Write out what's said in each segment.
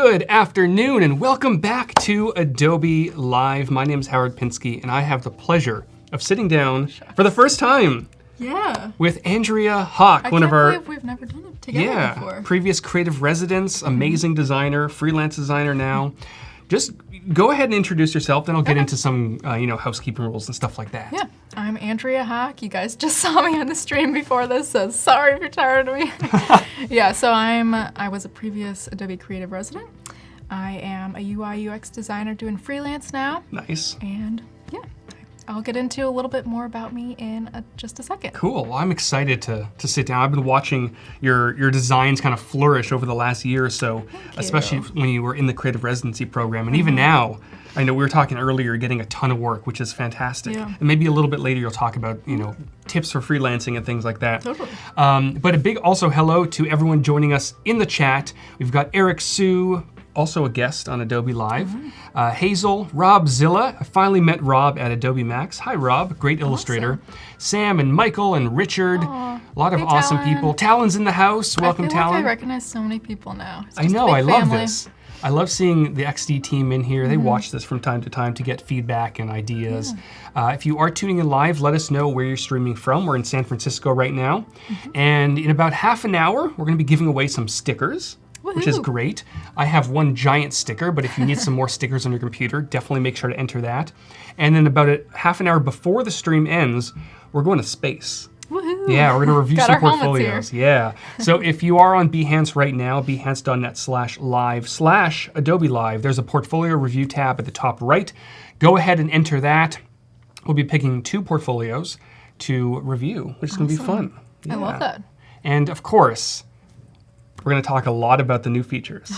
Good afternoon and welcome back to Adobe Live. My name is Howard Pinsky and I have the pleasure of sitting down for the first time with Andrea Hock, one of our... we've never done it together before. Previous creative residents, amazing designer, freelance designer now. Just go ahead and introduce yourself, then I'll get into some housekeeping rules and stuff like that. Yeah, I'm Andrea Hock. You guys just saw me on the stream before this, so sorry if you're tired of me. Yeah, so I was a previous Adobe Creative resident. I am a UI UX designer doing freelance now. Nice. And yeah, I'll get into a little bit more about me in just a second. Cool. Well, I'm excited to sit down. I've been watching your designs kind of flourish over the last year or so, especially when you were in the creative residency program. And even now, I know we were talking earlier, you're getting a ton of work, which is fantastic. Yeah. And maybe a little bit later you'll talk about, tips for freelancing and things like that. Totally. But a big also hello to everyone joining us in the chat. We've got Eric Sue, also a guest on Adobe Live. Hazel, Rob Zilla. I finally met Rob at Adobe MAX. Hi, Rob. Great illustrator. Sam and Michael and Richard. A lot of awesome people. Talon's in the house. Welcome, Talon. I recognize so many people now. I know. I love this. I love seeing the XD team in here. They watch this from time to time to get feedback and ideas. If you are tuning in live, let us know where you're streaming from. We're in San Francisco right now. And in about half an hour, we're going to be giving away some stickers. Which is great. I have one giant sticker, but if you need some more stickers on your computer, definitely make sure to enter that. And then about half an hour before the stream ends, we're going to space. Woohoo. Yeah, we're going to review Got some our helmets portfolios. here. Yeah. So if you are on Behance right now, behance.net/live/Adobe Live, there's a portfolio review tab at the top right. Go ahead and enter that. We'll be picking 2 portfolios to review, which is going to be fun. I love that. And of course, we're going to talk a lot about the new features.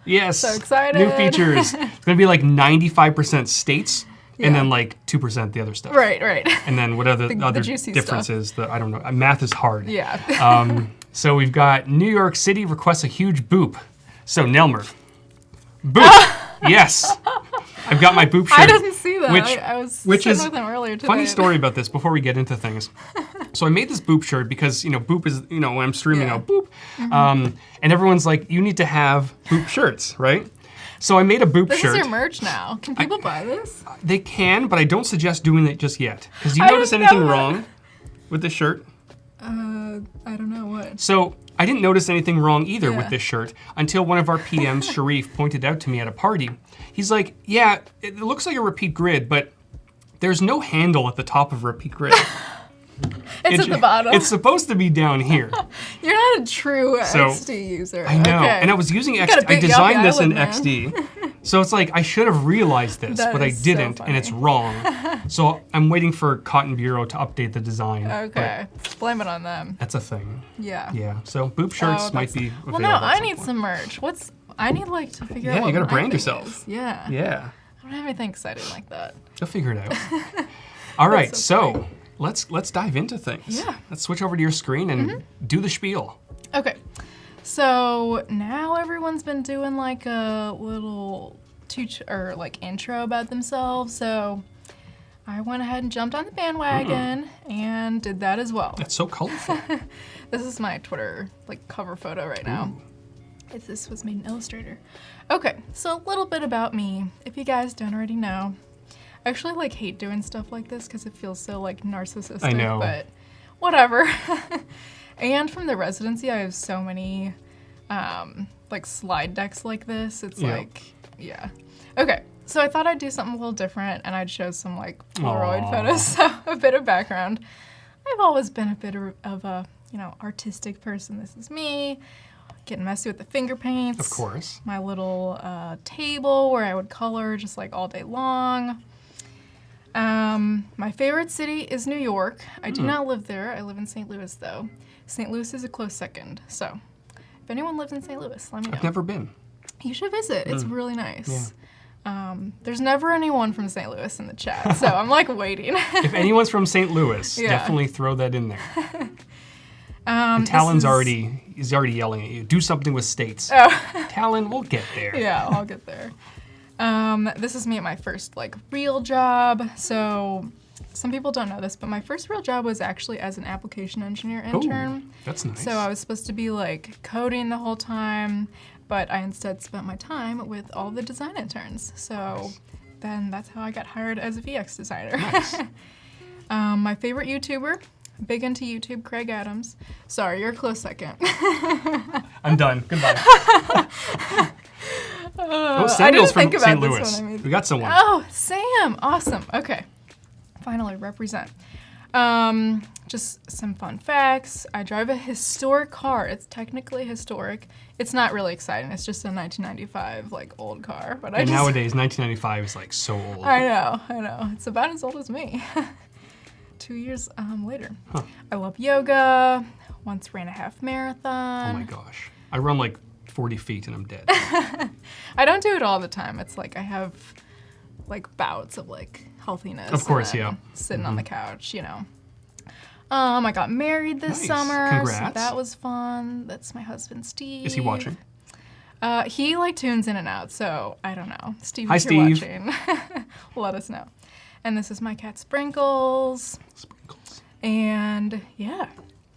Yes. So excited. New features. It's going to be like 95% states and then like 2% the other stuff. Right. And then what are the other juicy differences that I don't know. Math is hard. Yeah. So we've got New York City requests a huge boop. So Nelmer. Boop. Yes. I've got my boop shirt. I didn't see that. I was sitting with him earlier today. Funny story about this before we get into things. So I made this boop shirt because, boop is, when I'm streaming out, boop. And everyone's like, you need to have boop shirts, right? So I made a boop shirt. This is your merch now. Can people buy this? They can, but I don't suggest doing it just yet. Because do you notice anything wrong with this shirt? I don't know what. So I didn't notice anything wrong either with this shirt until one of our PMs, Sharif, pointed out to me at a party. He's like, yeah, it looks like a repeat grid, but there's no handle at the top of a repeat grid. It's at the bottom. It's supposed to be down here. You're not a true XD user. I know, Okay. and I was using XD. I designed this in XD. So it's like, I should have realized this, but I didn't, and it's wrong. So I'm waiting for Cotton Bureau to update the design. Okay, blame it on them. That's a thing. Yeah. Yeah, so boop shirts might be available. Well, no, I need some merch. I need to figure out what you gotta my brand thing yourself. is. Yeah. Yeah. I don't have anything exciting like that. You'll figure it out. All right, so so let's dive into things. Yeah. Let's switch over to your screen and do the spiel. Okay, so now everyone's been doing like a little intro about themselves, so I went ahead and jumped on the bandwagon and did that as well. That's so colorful. This is my Twitter cover photo right now. This was made in Illustrator. Okay, so a little bit about me, if you guys don't already know. I actually hate doing stuff like this because it feels so narcissistic. I know. But whatever. And from the residency, I have so many slide decks like this. It's yeah. Okay, so I thought I'd do something a little different and I'd show some Polaroid photos. So a bit of background. I've always been a bit of a artistic person. This is me. Getting messy with the finger paints. Of course. My little table where I would color just all day long. My favorite city is New York. I do not live there. I live in St. Louis though. St. Louis is a close second. So if anyone lives in St. Louis, let me know. I've never been. You should visit. It's really nice. Yeah. There's never anyone from St. Louis in the chat, so I'm waiting. If anyone's from St. Louis, definitely throw that in there. And Talon's already yelling at you. Do something with states. Oh. Talon, we'll get there. Yeah, I'll get there. This is me at my first real job. So some people don't know this, but my first real job was actually as an application engineer intern. Oh, that's nice. So I was supposed to be like coding the whole time, but I instead spent my time with all the design interns. So then that's how I got hired as a VX designer. Nice. My favorite YouTuber, big into YouTube, Craig Adams. Sorry, you're a close second. I'm done. Goodbye. Samuel's from St. Louis. We got someone. Oh, Sam. Awesome. Okay. Finally, represent. Just some fun facts. I drive a historic car. It's technically historic. It's not really exciting. It's just a 1995 like old car. But nowadays, 1995 is like so old. I know. It's about as old as me. 2 years later. Huh. I love yoga. Once ran a half marathon. Oh my gosh. I run like 40 feet and I'm dead. I don't do it all the time. It's like I have like bouts of like healthiness. Of course, yeah. Sitting on the couch, I got married this summer. Congrats. So that was fun. That's my husband, Steve. Is he watching? He like tunes in and out, so I don't know. Steve, Hi, if you're Steve. watching, let us know. And this is my cat Sprinkles. And yeah.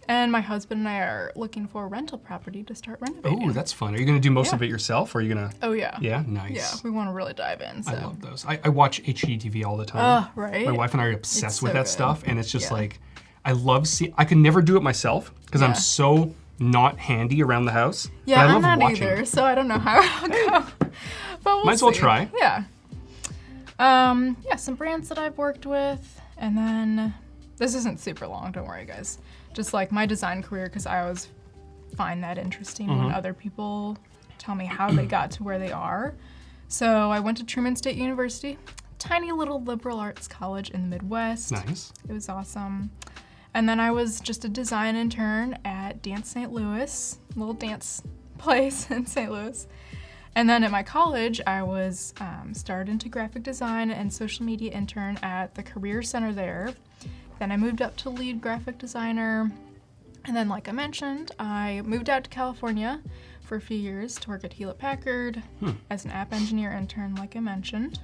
And my husband and I are looking for a rental property to start renovating. Oh, that's fun. Are you going to do most of it yourself, or are you going to? Oh, yeah. Yeah, nice. Yeah, we want to really dive in. So. I love those. I watch HGTV all the time. Right? My wife and I are obsessed It's with so that good. stuff, and it's just like, I love seeing. I could never do it myself because I'm so not handy around the house. Yeah, but I I'm love not watching. either, so I don't know how it'll go. But we'll Might as well see. try. Yeah. Some brands that I've worked with, and then this isn't super long. Don't worry, guys. Just like my design career, because I always find that interesting when other people tell me how they got to where they are. So I went to Truman State University, tiny little liberal arts college in the Midwest. Nice. It was awesome. And then I was just a design intern at Dance St. Louis, a little dance place in St. Louis. And then at my college, I was started into graphic design and social media intern at the Career Center there. Then I moved up to lead graphic designer. And then, like I mentioned, I moved out to California for a few years to work at Hewlett Packard as an app engineer intern, like I mentioned.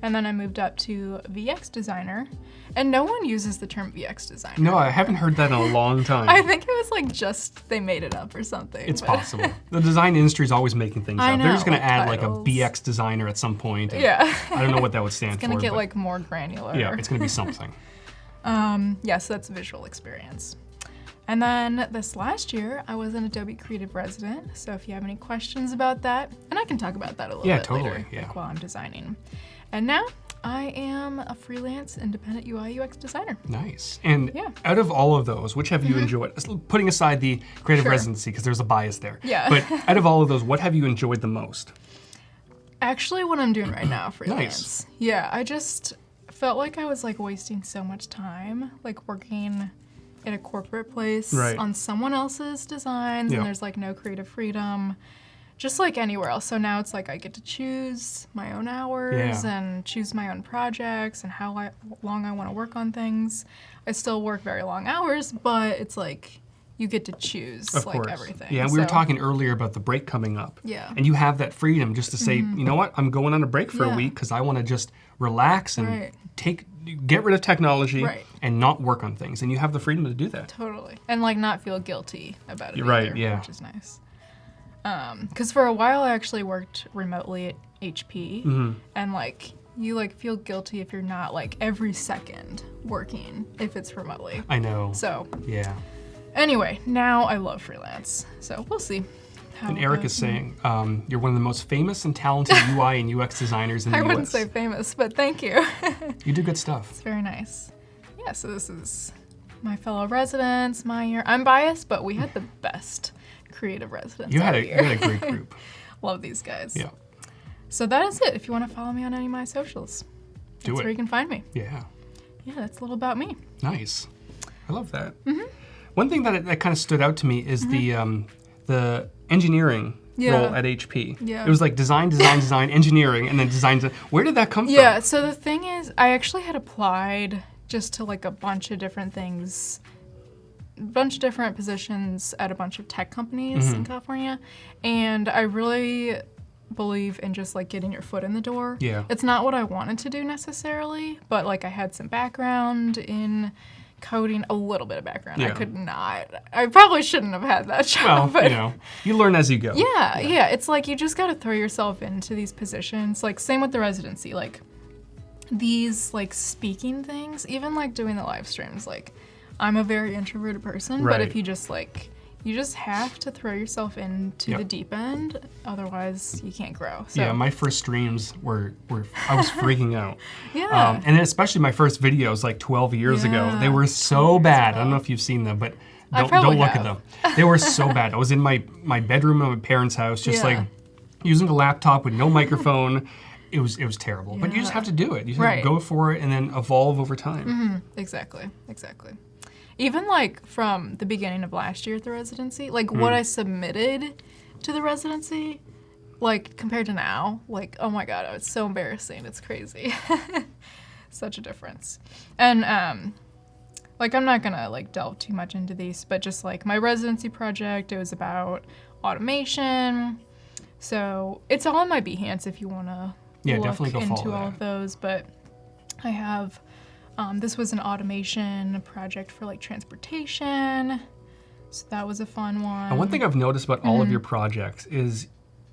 And then I moved up to VX designer. And no one uses the term VX designer. No, I haven't heard that in a long time. I think it was like just they made it up or something. It's but- possible. The design industry is always making things I up. They're just know, going to add like a titles. BX designer at some point. and Yeah. I don't know what that would stand It's for. gonna get but like more granular. yeah, it's going to be something. So that's a visual experience. And then this last year, I was an Adobe Creative resident. So if you have any questions about that, and I can talk about that a little bit totally, later, yeah. like while I'm designing. And now I am a freelance independent UI UX designer. Nice. And Yeah. out of all of those, which have you enjoyed? Putting aside the creative Sure. residency, because there's a bias there. Yeah. But out of all of those, what have you enjoyed the most? Actually, what I'm doing right now, freelance. Nice. Yeah, I just felt like I was like wasting so much time, like working at a corporate place Right. on someone else's designs, Yeah. and there's like no creative freedom, just like anywhere else. So now it's like I get to choose my own hours Yeah. and choose my own projects and how long I want to work on things. I still work very long hours, but it's like you get to choose Of like course. everything. Yeah, and we were So- talking earlier about the break coming up. Yeah. And you have that freedom just to say, you know what, I'm going on a break for a Yeah. week because I want to just relax and Right. get rid of technology Right. and not work on things. And you have the freedom to do that. Totally. And like not feel guilty about it. You're right, either, yeah. Which is nice. Because for a while I actually worked remotely at HP, and like you like feel guilty if you're not like every second working if it's remotely. I know. So Yeah. anyway, now I love freelance. So we'll see. How And it Eric goes. is saying you're one of the most famous and talented UI and UX designers in the I US. wouldn't say famous, but thank you. You do good stuff. It's very nice. Yeah, so this is my fellow residents, my year. I'm biased, but we had the best creative residents You had all a year. great group. Love these guys. Yeah. So that is it. If you want to follow me on any of my socials, Do that's it. where you can find me. Yeah. Yeah, that's a little about me. Nice. I love that. One thing that kind of stood out to me is the engineering Yeah. role at HP. Yeah. It was like design, engineering, and then design. Where did that come Yeah, from? so the thing is, I actually had applied just to like a bunch of different things, a bunch of different positions at a bunch of tech companies in California, and I really believe in just like getting your foot in the door. Yeah. It's not what I wanted to do necessarily, but like I had some background in coding, a little bit of background. Yeah. I probably shouldn't have had that job. Well, but you know, you learn as you go. yeah. It's like you just got to throw yourself into these positions. Like same with the residency, like these like speaking things, even like doing the live streams, like I'm a very introverted person, Right. but if you just like, you just have to throw yourself into the deep end, otherwise you can't grow. So. Yeah, my first streams were I was freaking out. Yeah. And then especially my first videos like 12 years ago, they were so bad. I don't know if you've seen them, but don't look at them. They were so bad. I was in my bedroom at my parents' house, just like using a laptop with no microphone. It was terrible. But you just have to do it. You just have to go for it and then evolve over time. Mm-hmm. Exactly. Even like from the beginning of last year at the residency, like what I submitted to the residency, like compared to now, like, oh my God, it's so embarrassing. It's crazy. Such a difference. And like, I'm not gonna like delve too much into these, but just like my residency project, it was about automation. So it's all in my Behance if you wanna look definitely go into follow all that. of those. But I have, this was an automation project for like transportation. So that was a fun one. And one thing I've noticed about all of your projects is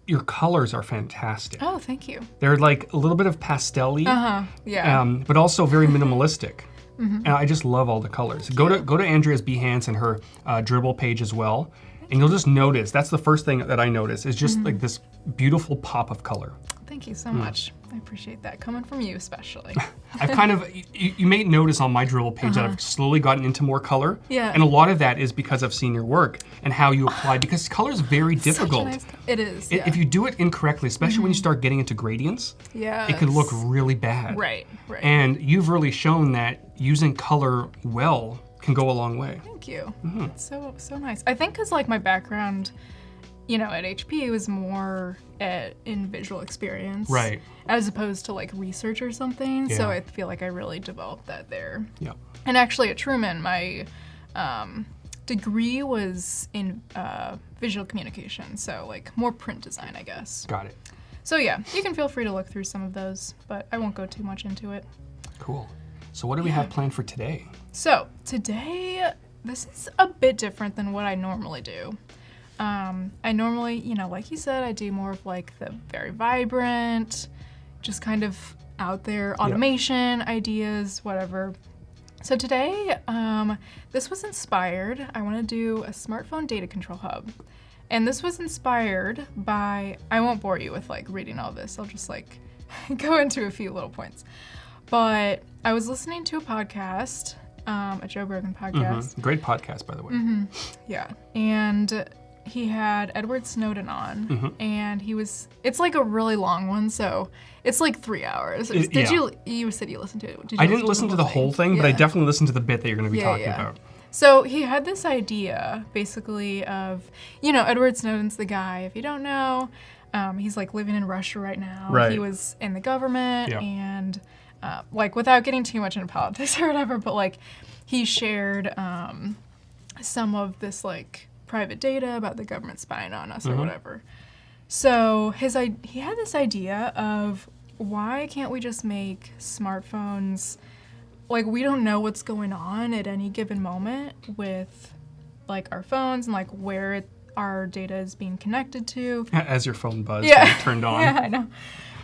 your colors are fantastic. Oh, thank you. They're like a little bit of pastel-y, Yeah. but also very minimalistic. And I just love all the colors. Go to Andrea's Behance and her Dribble page as well, and you'll just notice, that's the first thing that I notice, is just like this beautiful pop of color. Thank you so much. I appreciate that, coming from you especially. I've kind of, you may notice on my Dribble page that I've slowly gotten into more color. Yeah. And a lot of that is because I've seen your work and how you apply, because color is very difficult. It is. If you do it incorrectly, especially when you start getting into gradients, it could look really bad. Right. And you've really shown that using color well can go a long way. Thank you. It's so nice. I think because like my background, you know, at HP was more in visual experience, Right. as opposed to like research or something. Yeah. So I feel like I really developed that there. Yeah. And actually at Truman, my degree was in visual communication, so like more print design, I guess. Got it. So yeah, you can feel free to look through some of those, but I won't go too much into it. Cool. So what do we have planned for today? So today, this is a bit different than what I normally do. I normally, you know, like you said, I do more of like the very vibrant, just kind of out there automation ideas, whatever. So today, this was inspired. I want to do a smartphone data control hub. And this was inspired by, I won't bore you with like reading all this. I'll just like go into a few little points. But I was listening to a podcast, a Joe Rogan podcast. Great podcast, by the way. Yeah. And he had Edward Snowden on, and it's like a really long one, so it's like 3 hours. You said you listened to it. I didn't listen to the whole thing, but I definitely listened to the bit that you're going to be talking about. So he had this idea, basically, of, you know, Edward Snowden's the guy, if you don't know, he's like living in Russia right now. Right. He was in the government, and like without getting too much into politics or whatever, but like he shared some of this like private data about the government spying on us or whatever. So he had this idea of, why can't we just make smartphones, like we don't know what's going on at any given moment with like our phones and like where our data is being connected to. As your phone buzzed and turned on. Yeah, I know.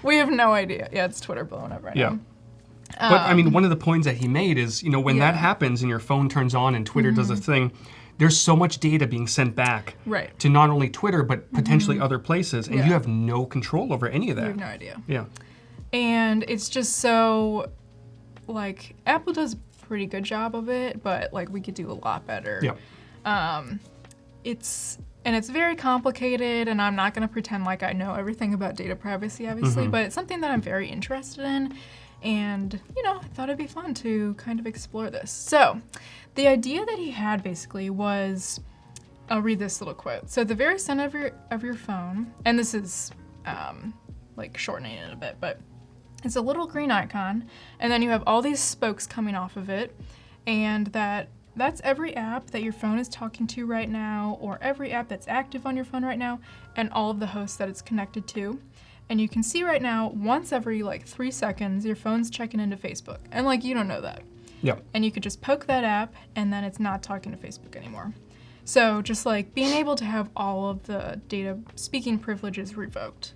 We have no idea. Yeah, it's Twitter blowing up right now. But I mean, one of the points that he made is, you know, when that happens and your phone turns on and Twitter does a thing, there's so much data being sent back to not only Twitter, but potentially other places, and you have no control over any of that. You have no idea. Yeah. And it's just so, like, Apple does a pretty good job of it, but like we could do a lot better. Yeah. It's very complicated, and I'm not going to pretend like I know everything about data privacy, obviously, but it's something that I'm very interested in. And, you know, I thought it'd be fun to kind of explore this. So, the idea that he had basically was, I'll read this little quote. So, at the very center of your phone, and this is like shortening it a bit, but it's a little green icon, and then you have all these spokes coming off of it, and that that's every app that your phone is talking to right now, or every app that's active on your phone right now, and all of the hosts that it's connected to. And you can see right now, once every like 3 seconds, your phone's checking into Facebook. And like, you don't know that. Yep. And you could just poke that app, and then it's not talking to Facebook anymore. So just like being able to have all of the data speaking privileges revoked.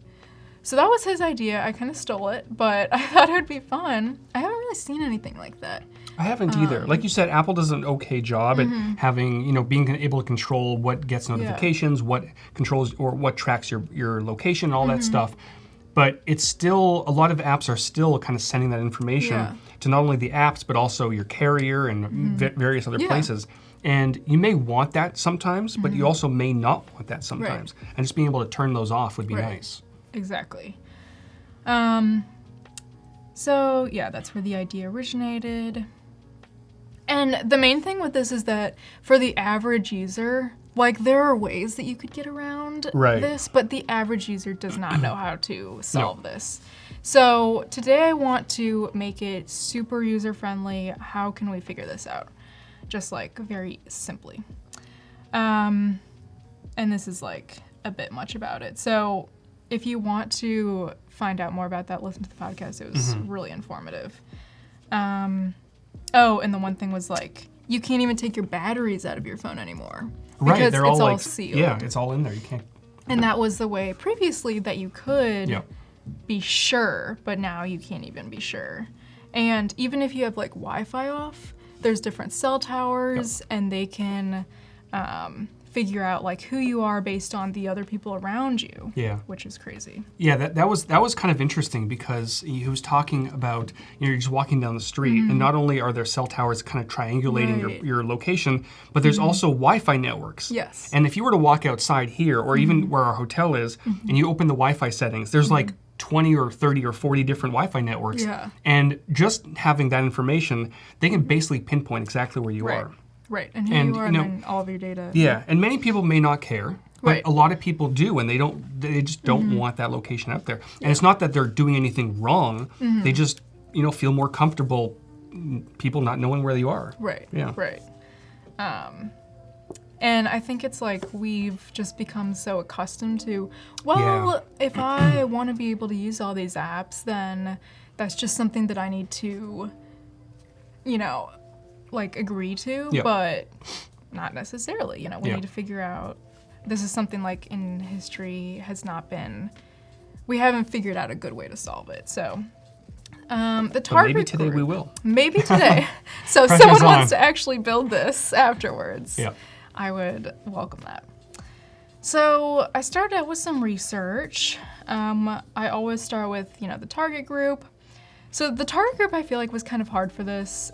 So that was his idea. I kind of stole it, but I thought it would be fun. I haven't really seen anything like that. I haven't either. Like you said, Apple does an okay job at having, being able to control what gets notifications, what controls or what tracks your location, all that stuff. But it's still, a lot of apps are still kind of sending that information to not only the apps, but also your carrier and various other places. And you may want that sometimes, but you also may not want that sometimes. Right. And just being able to turn those off would be nice. Exactly. So yeah, that's where the idea originated. And the main thing with this is that for the average user, like there are ways that you could get around this, but the average user does not know how to solve this. So today I want to make it super user-friendly. How can we figure this out? Just like very simply. And this is like a bit much about it. So if you want to find out more about that, listen to the podcast. It was really informative. Oh, and the one thing was like, you can't even take your batteries out of your phone anymore. Because they're it's all all sealed. Yeah, it's all in there. You can't. And that was the way previously that you could be sure, but now you can't even be sure. And even if you have like Wi-Fi off, there's different cell towers, and they can figure out like who you are based on the other people around you. Yeah, which is crazy. Yeah, that was kind of interesting because he was talking about you're just walking down the street, and not only are there cell towers kind of triangulating your location, but there's also Wi-Fi networks. Yes. And if you were to walk outside here, or even where our hotel is, and you open the Wi-Fi settings, there's like 20 or 30 or 40 different Wi-Fi networks. Yeah. And just having that information, they can basically pinpoint exactly where you are. Right, and who you are, and then all of your data. Yeah, and many people may not care, but a lot of people do, and they just don't want that location out there. And it's not that they're doing anything wrong, they just, feel more comfortable people not knowing where you are. Right, right. And I think it's like we've just become so accustomed to, if I want to be able to use all these apps, then that's just something that I need to, like agree to, but not necessarily. We need to figure out, this is something like in history we haven't figured out a good way to solve it. So the target maybe today group, we will. Maybe today. So if someone wants to actually build this afterwards, I would welcome that. So I started out with some research. I always start with, the target group. So the target group I feel like was kind of hard for this,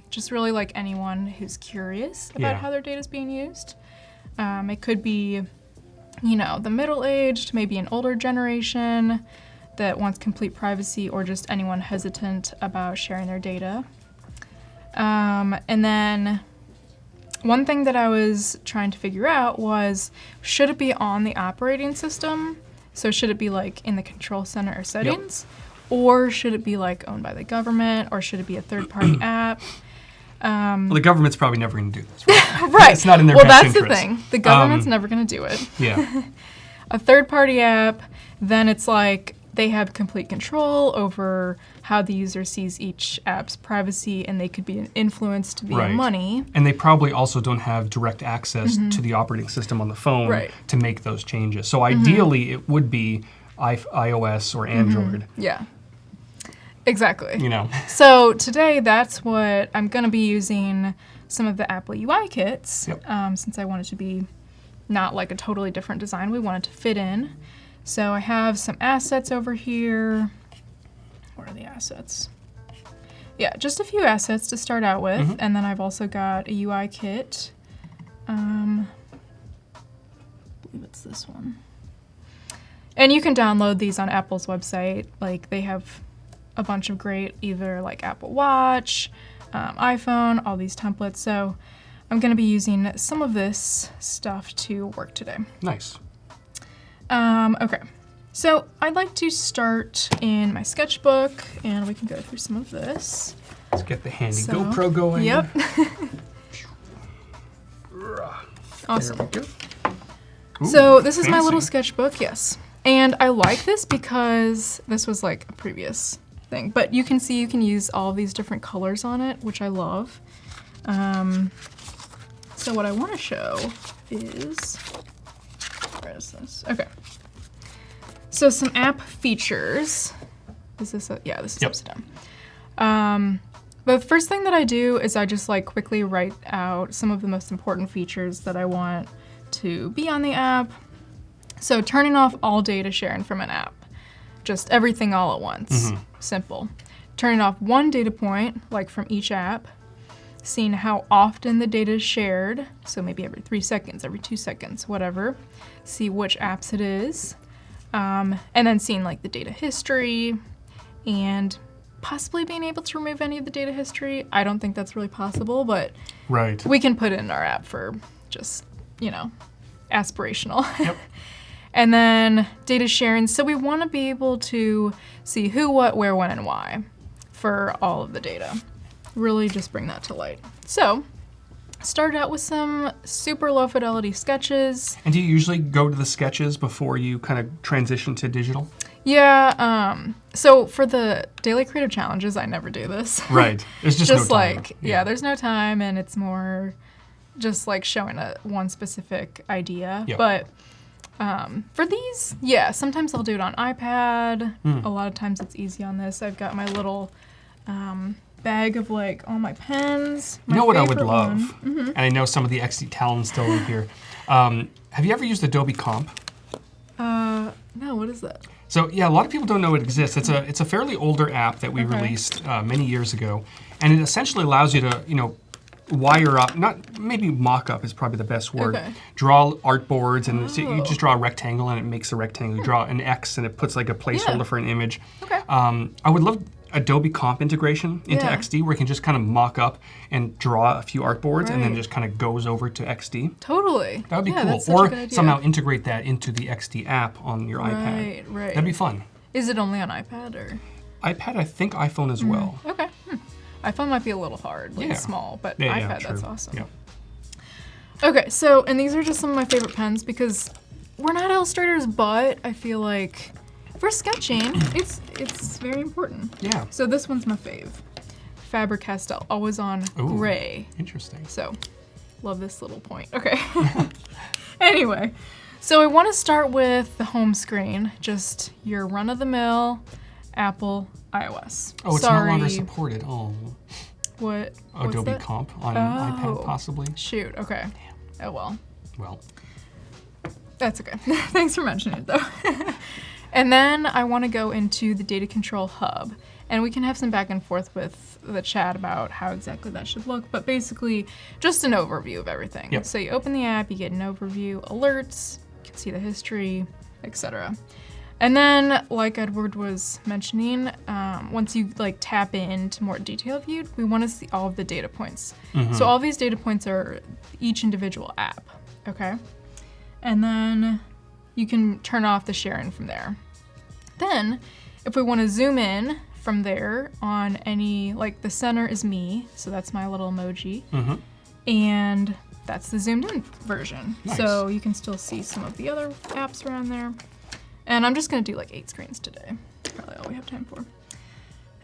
just really like anyone who's curious about how their data is being used. It could be, the middle-aged, maybe an older generation that wants complete privacy, or just anyone hesitant about sharing their data. And then one thing that I was trying to figure out was, should it be on the operating system? So should it be like in the control center or settings? Or should it be like owned by the government, or should it be a third-party app? Well, the government's probably never going to do this, right? Right. It's not in their best interest. Well, that's the thing. The government's never going to do it. Yeah. A third-party app, then it's like they have complete control over how the user sees each app's privacy, and they could be influenced via money. And they probably also don't have direct access to the operating system on the phone to make those changes. So ideally, it would be iOS or Android. Yeah. Exactly. So today, that's what I'm going to be using, some of the Apple UI kits, since I want it to be not like a totally different design. We want it to fit in. So I have some assets over here. What are the assets? Yeah, just a few assets to start out with. And then I've also got a UI kit. I believe it's this one. And you can download these on Apple's website. Like, they have a bunch of great, either like Apple Watch, iPhone, all these templates. So I'm going to be using some of this stuff to work today. Nice. Okay. So I'd like to start in my sketchbook, and we can go through some of this. Let's get the handy GoPro going. Yep. Awesome. There we go. Ooh, So this is my little fancy. sketchbook, yes. And I like this because this was like a previous thing. But you can see you can use all these different colors on it, which I love. So what I want to show is, where is this? Okay. So some app features. Is this yeah, this is upside down. The first thing that I do is I just like quickly write out some of the most important features that I want to be on the app. So turning off all data sharing from an app. Just everything all at once. Simple. Turning off one data point, like from each app. Seeing how often the data is shared. So maybe every 3 seconds, every 2 seconds, whatever. See which apps it is. And then seeing like the data history and possibly being able to remove any of the data history. I don't think that's really possible, but we can put it in our app for just, you know, aspirational. Yep. And then data sharing. So we want to be able to see who, what, where, when, and why for all of the data. Really just bring that to light. So started out with some super low fidelity sketches. And do you usually go to the sketches before you kind of transition to digital? Yeah, so for the daily creative challenges, I never do this. Right. There's just no time. Like, yeah, there's no time, and it's more just like showing one specific idea. Yep. But for these, yeah, sometimes I'll do it on iPad. A lot of times it's easy on this. I've got my little bag of like all my pens. You know what I would favorite love? one. And I know some of the XD talents still in here. Have you ever used Adobe Comp? No, what is that? So yeah, a lot of people don't know it exists. It's a fairly older app that we released many years ago, and it essentially allows you to, you know, wire up, maybe mock up is probably the best word. Draw artboards, and you just draw a rectangle and it makes a rectangle. You draw an X and it puts like a placeholder for an image. I would love Adobe Comp integration into XD where you can just kind of mock up and draw a few artboards and then just kind of goes over to XD. Totally. That would be cool. That's such Or a good idea. somehow integrate that into the XD app on your iPad. Right. That'd be fun. Is it only on iPad or? iPad, I think iPhone as well. Okay. iPhone might be a little hard, like small, but iPad, that's awesome. Yeah. Okay, so, and these are just some of my favorite pens because we're not illustrators, but I feel like for sketching, it's very important. Yeah. So this one's my fave. Faber-Castell, always on gray. Interesting. So, love this little point. Okay. Anyway, so I want to start with the home screen, just your run-of-the-mill Apple iOS. Oh, it's no longer supported. Oh. What? Adobe Comp on iPad, possibly. Shoot. Okay. Oh well. Well. That's okay. Thanks for mentioning it, though. And then I want to go into the Data Control Hub, and we can have some back and forth with the chat about how exactly that should look. But basically, just an overview of everything. Yep. So you open the app, you get an overview, alerts, you can see the history, etc. And then, like Edward was mentioning, once you like tap into more detailed view, we want to see all of the data points. So all these data points are each individual app, okay? And then you can turn off the sharing from there. Then, if we want to zoom in from there on any, like the center is me, so that's my little emoji, and that's the zoomed in version. Nice. So you can still see some of the other apps around there. And I'm just gonna do like 8 screens today. Probably all we have time for.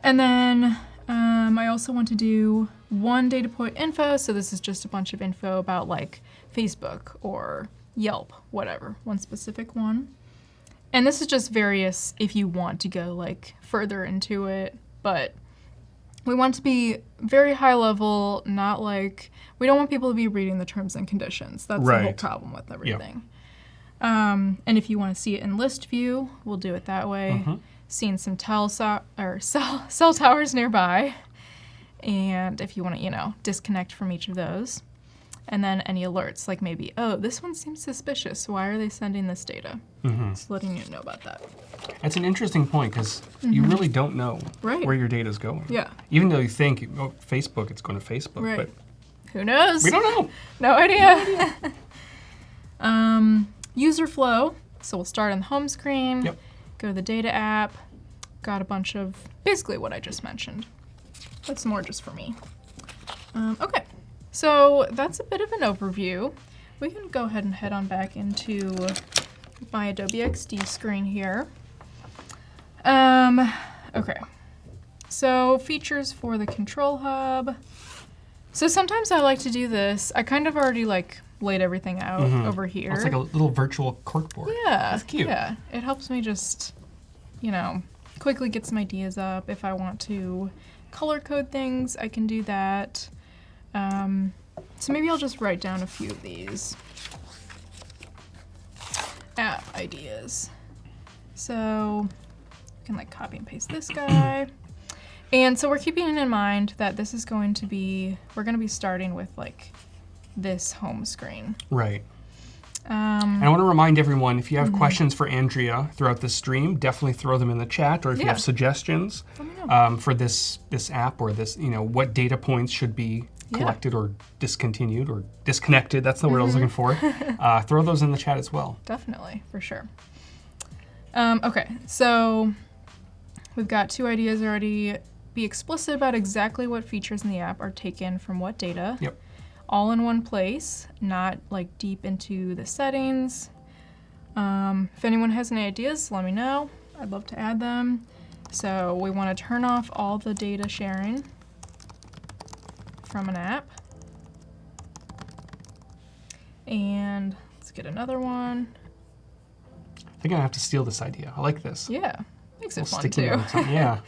And then I also want to do one data point info. So this is just a bunch of info about like Facebook or Yelp, whatever, one specific one. And this is just various if you want to go like further into it, but we want to be very high level, not like, we don't want people to be reading the terms and conditions. That's the whole problem with everything. And if you want to see it in list view, we'll do it that way. Seeing some cell towers nearby. And if you want to, you know, disconnect from each of those. And then any alerts, like maybe, oh, this one seems suspicious. Why are they sending this data? Just letting you know about that. That's an interesting point because you really don't know where your data is going. Yeah. Even though you think, oh, Facebook, it's going to Facebook. Right. But who knows? we don't know. No idea. User flow. So we'll start on the home screen. Go to the data app. Got a bunch of basically what I just mentioned. That's more just for me. Okay. So that's a bit of an overview. We can go ahead and head on back into my Adobe XD screen here. Okay. So features for the control hub. So sometimes I like to do this. I kind of already like laid everything out over here. Oh, it's like a little virtual corkboard. Yeah. That's cute. Yeah. It helps me just, you know, quickly get some ideas up. If I want to color code things, I can do that. So maybe I'll just write down a few of these app ideas. So I can like copy and paste this guy. And so we're keeping in mind that this is going to be, we're going to be starting with like this home screen. Right. And I want to remind everyone, if you have questions for Andrea throughout the stream, definitely throw them in the chat, or if you have suggestions for this app, or this, you know, what data points should be collected or discontinued or disconnected, that's the word I was looking for, throw those in the chat as well. Definitely, for sure. Okay, so we've got 2 ideas already. Be explicit about exactly what features in the app are taken from what data. Yep. All in one place, not like deep into the settings. If anyone has any ideas, let me know. I'd love to add them. So we want to turn off all the data sharing from an app. And let's get another one. I think I have to steal this idea. I like this. Yeah, makes it fun Sticky too. notes on- yeah.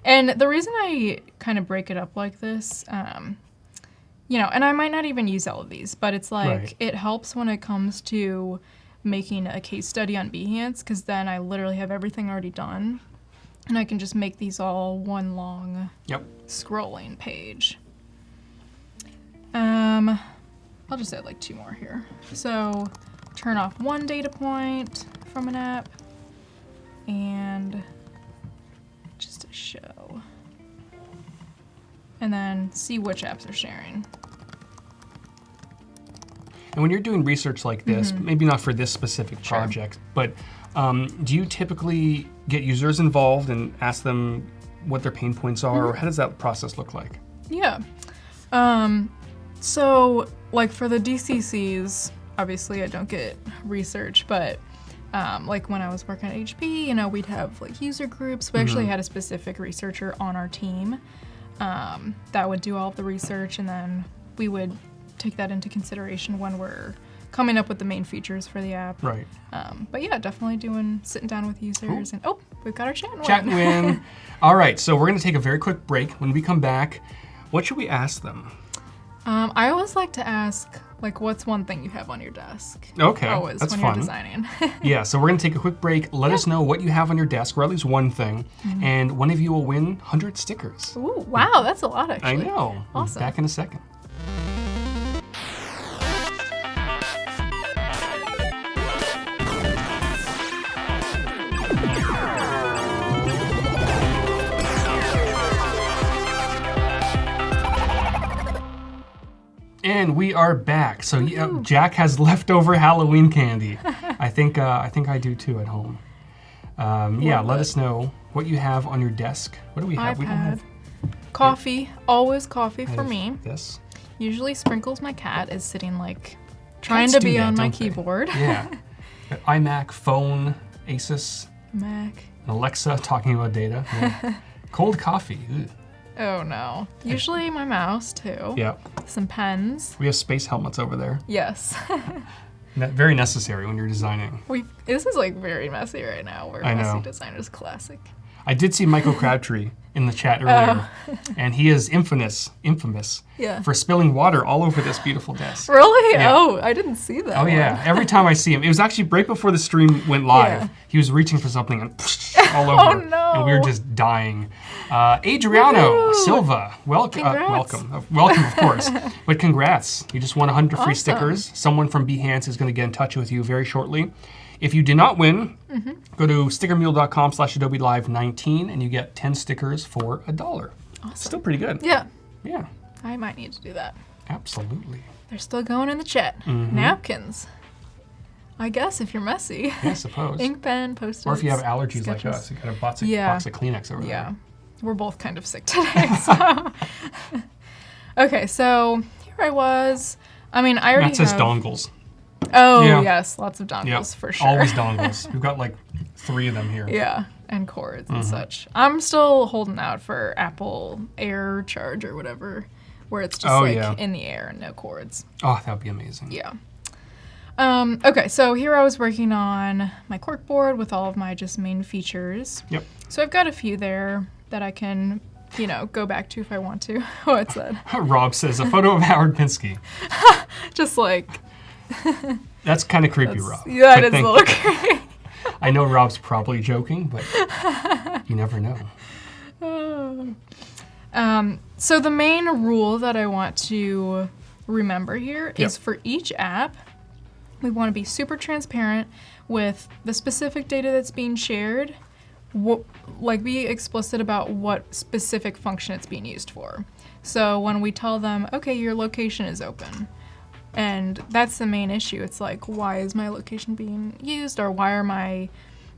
And the reason I kind of break it up like this, you know, and I might not even use all of these, but it's like, it helps when it comes to making a case study on Behance, because then I literally have everything already done, and I can just make these all one long scrolling page. I'll just add like 2 more here. So turn off one data point from an app, and just to show. And then see which apps are sharing. And when you're doing research like this, maybe not for this specific project, but do you typically get users involved and ask them what their pain points are, or how does that process look like? Yeah. So like for the DCCs, obviously I don't get research, but like when I was working at HP, you know, we'd have like user groups. We actually had a specific researcher on our team that would do all of the research, and then we would take that into consideration when we're coming up with the main features for the app. Right. But yeah, definitely sitting down with users. And oh, we've got our chat win. Chat win. All right, so we're going to take a very quick break. When we come back, what should we ask them? I always like to ask, like, what's one thing you have on your desk? Okay, always, that's when fun. You're designing. Yeah, so we're going to take a quick break. Let us know what you have on your desk, or at least one thing, and one of you will win 100 stickers. Ooh, wow, that's a lot, actually. I know. Awesome. Back in a second. And we are back. So yeah, Jack has leftover Halloween candy. I think I do too at home. Yeah, let us know what you have on your desk. What do we have? iPad. We don't have coffee. Always coffee for me. This. Usually Sprinkles, my cat, is sitting like trying Cats to do be that, on my don't they? keyboard. Yeah. iMac, phone, Asus, Mac. and Alexa talking about data. Yeah. Cold coffee. Ugh. Oh no. Usually my mouse too. Yeah. Some pens. We have space helmets over there. Yes. Very necessary when you're designing. This is like very messy right now. We're I know. messy designers classic. I did see Michael Crabtree in the chat earlier, and he is infamous Yeah. for spilling water all over this beautiful desk. Really? Yeah. Oh, I didn't see that. Oh yeah, every time I see him, it was actually right before the stream went live. Yeah. He was reaching for something and all over, Oh, no. and we were just dying. Adriano Woohoo. Silva, Congrats. welcome, of course. But congrats, you just won 100 free Awesome. stickers. Someone from Behance is going to get in touch with you very shortly. If you did not win, go to stickermule.com/Adobe Live 19 and you get 10 stickers for $1. Awesome. Still pretty good. Yeah. Yeah, I might need to do that. absolutely. They're still going in the chat. Napkins. I guess if you're messy. I suppose. Ink pen, Post-its. Or if you have allergies like sketches. us, you got a box of Kleenex over Yeah. there. We're both kind of sick today, so. Okay, so here I was. I mean, I already Matt says have... dongles. Oh, Yeah. yes, lots of dongles Yep. for sure. Always dongles. We've got like 3 of them here. Yeah, and cords and such. I'm still holding out for Apple Air Charge or whatever, where it's just in the air and no cords. Oh, that would be amazing. Yeah. Okay, so here I was working on my corkboard with all of my just main features. Yep. So I've got a few there that I can, go back to if I want to. What's that? Rob says, a photo of Howard Pinsky. Just like... That's kind of creepy, Rob. Yeah, But it is a little creepy. I know Rob's probably joking, but you never know. So the main rule that I want to remember here is for each app, we want to be super transparent with the specific data that's being shared, be explicit about what specific function it's being used for. So when we tell them, okay, your location is open, and that's the main issue. It's like, why is my location being used? Or why are my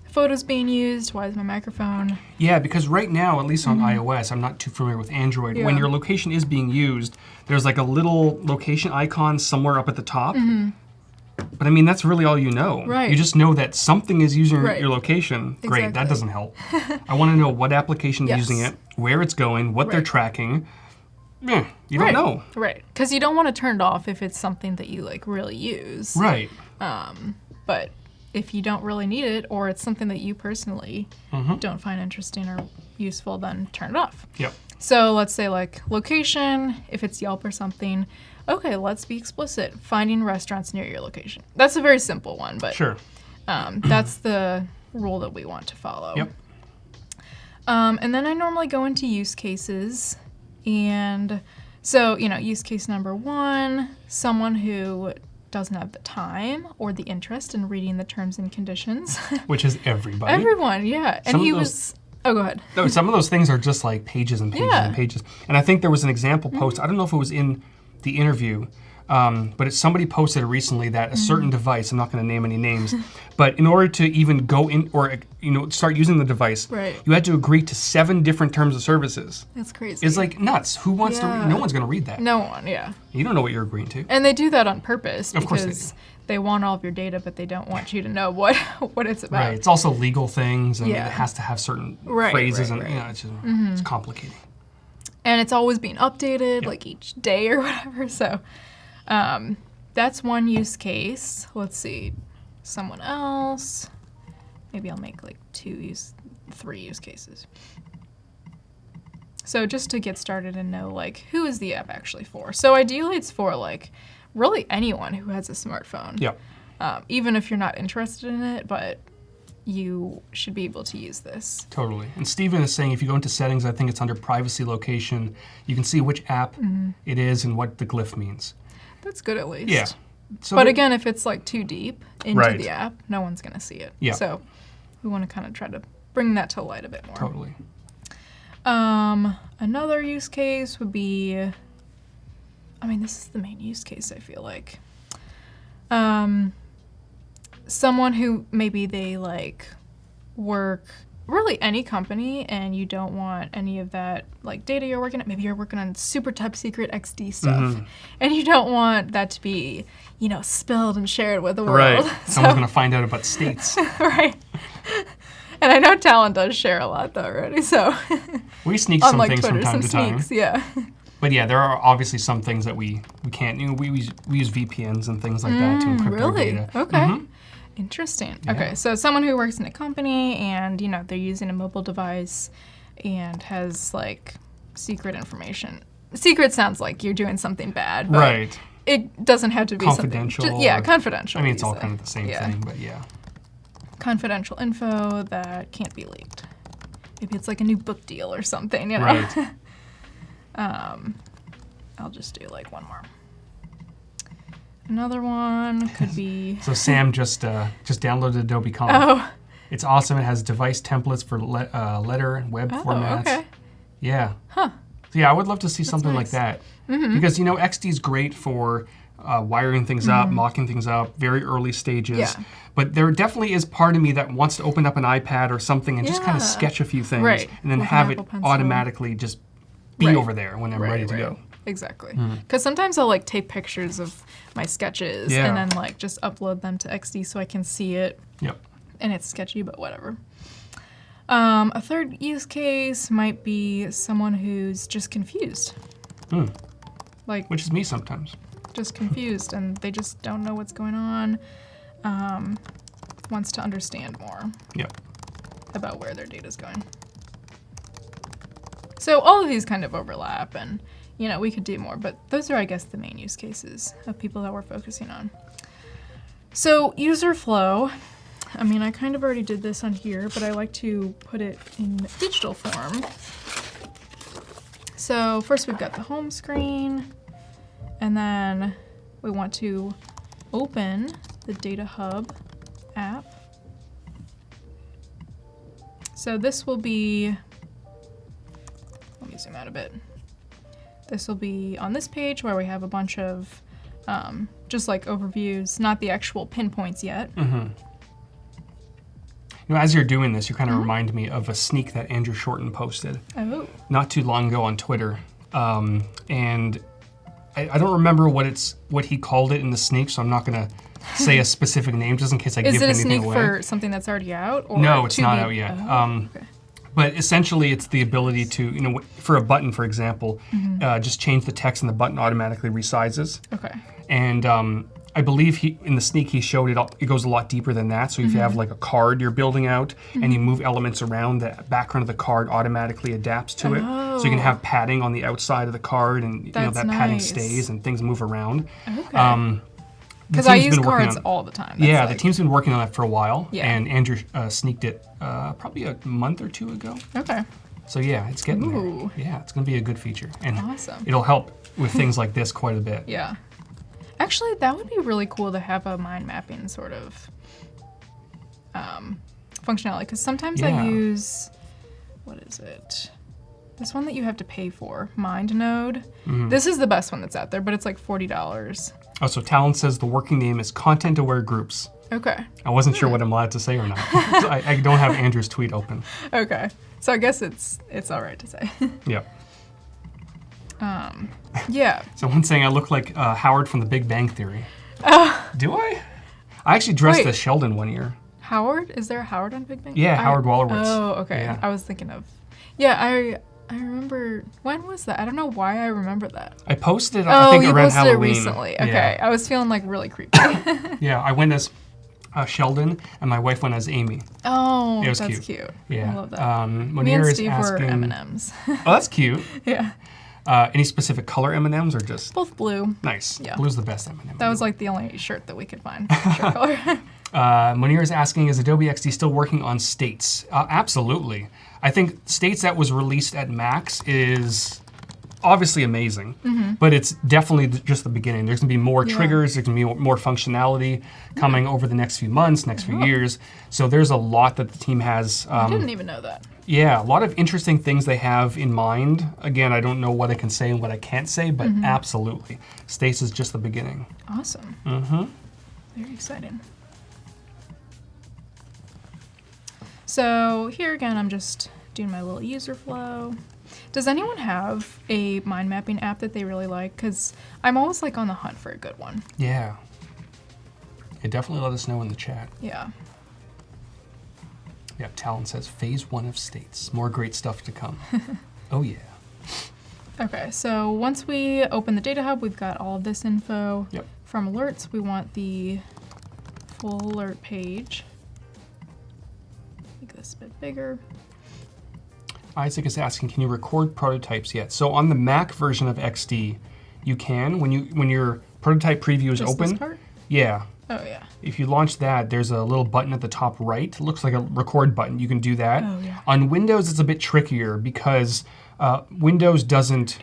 photos being used? Why is my microphone? Yeah, because right now, at least on iOS, I'm not too familiar with Android, when your location is being used, there's like a little location icon somewhere up at the top. But I mean, that's really all you know. Right. You just know that something is using your location. Great, Exactly. that doesn't help. I want to know what application is using it, where it's going, what they're tracking. Yeah, you don't know. Right, because you don't want to turn it off if it's something that you really use. Right. But if you don't really need it, or it's something that you personally don't find interesting or useful, then turn it off. Yep. So let's say location, if it's Yelp or something, okay, let's be explicit. Finding restaurants near your location. That's a very simple one, but sure. That's the rule that we want to follow. Yep. And then I normally go into use cases. And so, use case number 1, someone who doesn't have the time or the interest in reading the terms and conditions. Which is everybody. Everyone, yeah. And he was... Oh, go ahead. No, some of those things are just like pages and pages and pages. And I think there was an example post. I don't know if it was in the interview, but somebody posted recently that a certain device, I'm not going to name any names, but in order to even go in or start using the device, you had to agree to 7 different terms of services. That's crazy. It's like nuts. Who wants to read? No one's going to read that. No one, yeah. You don't know what you're agreeing to. And they do that on purpose Of course because they want all of your data, but they don't want you to know what it's about. Right. It's also legal things, and it has to have certain phrases, and it's just it's complicated. And it's always being updated, each day or whatever. So that's one use case. Let's see, someone else. Maybe I'll make 3 use cases. So just to get started and know who is the app actually for. So ideally it's for really anyone who has a smartphone. Yeah. Even if you're not interested in it, but you should be able to use this. Totally. And Steven is saying if you go into settings, I think it's under privacy location, you can see which app it is and what the glyph means. That's good at least. Yeah. So but again, if it's too deep into the app, no one's going to see it. Yeah. So we want to kind of try to bring that to light a bit more. Totally. Another use case would be, this is the main use case, I feel like. Someone who maybe they work really any company and you don't want any of that data you're working at. Maybe you're working on super top secret XD stuff and you don't want that to be, spilled and shared with the world. Right. Someone's going to find out about states. Right. And I know Talon does share a lot though already, so. We sneak some things Twitter, from time to time. Sneaks, yeah. But yeah, there are obviously some things that we can't. We use VPNs and things like that to encrypt our data. Okay. Interesting. Yeah. Okay, so someone who works in a company and they're using a mobile device and has secret information. Secret sounds like you're doing something bad, but right. It doesn't have to be confidential. Confidential. It's all kind of the same thing, but yeah. Confidential info that can't be leaked. Maybe it's a new book deal or something, Right. I'll just do one more. Another one could be... So Sam just downloaded Adobe Comic. Oh. It's awesome. It has device templates for letter and web formats. Okay. Yeah. Huh. So yeah, I would love to see something nice. like that. Because, XD is great for wiring things up, mocking things up, very early stages. Yeah. But there definitely is part of me that wants to open up an iPad or something and just kind of sketch a few things. Right. And then With have an it Apple Pencil. automatically just be over there when I'm ready to go. exactly. Because sometimes I'll like take pictures of my sketches and then like just upload them to XD so I can see it. Yep. And it's sketchy, but whatever. A third use case might be someone who's just confused. Like, which is me sometimes. Just confused, and they just don't know what's going on. Wants to understand more. Yep. About where their data's going. So all of these kind of overlap, and you know, we could do more, but those are, I guess, the main use cases of people that we're focusing on. So user flow. I mean, I kind of already did this on here, but I like to put it in digital form. So first we've got the home screen, and then we want to open the Data Hub app. So this will be, let me zoom out a bit. This will be on this page where we have a bunch of just like overviews, not the actual pinpoints yet. You know, as you're doing this, you kind of remind me of a sneak that Andrew Shorten posted not too long ago on Twitter. And I don't remember what he called it in the sneak, so I'm not going to say a specific name just in case I give anything away. Is it a sneak for something that's already out? Or no, it's not out yet. Okay. But essentially, it's the ability to, you know, for a button, for example, just change the text and the button automatically resizes. Okay. And I believe in the sneak he showed it goes a lot deeper than that. So if you have like a card you're building out and you move elements around, the background of the card automatically adapts to it. So you can have padding on the outside of the card, and you know that padding stays and things move around. Okay. Because I use cards all the time. That's the team's been working on that for a while, and Andrew sneaked it probably a month or two ago. Okay. So yeah, it's getting there. Yeah, it's going to be a good feature, and awesome. It'll help with things like this quite a bit. Yeah. Actually, that would be really cool to have a mind mapping sort of functionality, because sometimes I use, what is it? This one that you have to pay for, MindNode. This is the best one that's out there, but it's like $40. Oh, so Talon says the working name is Content Aware Groups. Okay. I wasn't sure what I'm allowed to say or not. I don't have Andrew's tweet open. Okay. So I guess it's all right to say. Yeah. Yeah. Someone's saying I look like Howard from The Big Bang Theory. Do I? I actually dressed as Sheldon one year. Howard? Is there a Howard on Big Bang? Yeah, Howard Wolowitz. Oh, okay. Yeah. I was thinking of. Yeah, I remember. When was that? I don't know why I remember that. I posted it, I think, around Halloween. Oh, you posted it recently. Okay. Yeah. I was feeling like really creepy. Yeah, I went as Sheldon, and my wife went as Amy. Oh, it was that's cute. cute. Yeah. I love that. Me Munir and is Steve asking, were M&Ms. Oh, that's cute. Yeah. Any specific color M&Ms or just? Both blue. Nice. Yeah. Blue's the best M&M. That was like the only shirt that we could find. Shirt color. Munir is asking, is Adobe XD still working on States? Absolutely. I think States that was released at MAX is obviously amazing, but it's definitely just the beginning. There's gonna be more triggers, there's gonna be more functionality coming over the next few months, next few years. So there's a lot that the team has. I didn't even know that. Yeah, a lot of interesting things they have in mind. Again, I don't know what I can say and what I can't say, but absolutely. States is just the beginning. Awesome. Very exciting. So here again, I'm just doing my little user flow. Does anyone have a mind mapping app that they really like? Because I'm always like on the hunt for a good one. Yeah. Definitely let us know in the chat. Yeah. Yeah, Talon says phase 1 of States. More great stuff to come. Oh yeah. Okay, so once we open the Data Hub, we've got all of this info. Yep. From alerts, we want the full alert page. Make this a bit bigger. Isaac is asking, can you record prototypes yet? So on the Mac version of XD, you can. When your prototype preview is open. This part? Yeah. Oh yeah. If you launch that, there's a little button at the top right. It looks like a record button. You can do that. Oh, yeah. On Windows, it's a bit trickier because Windows doesn't,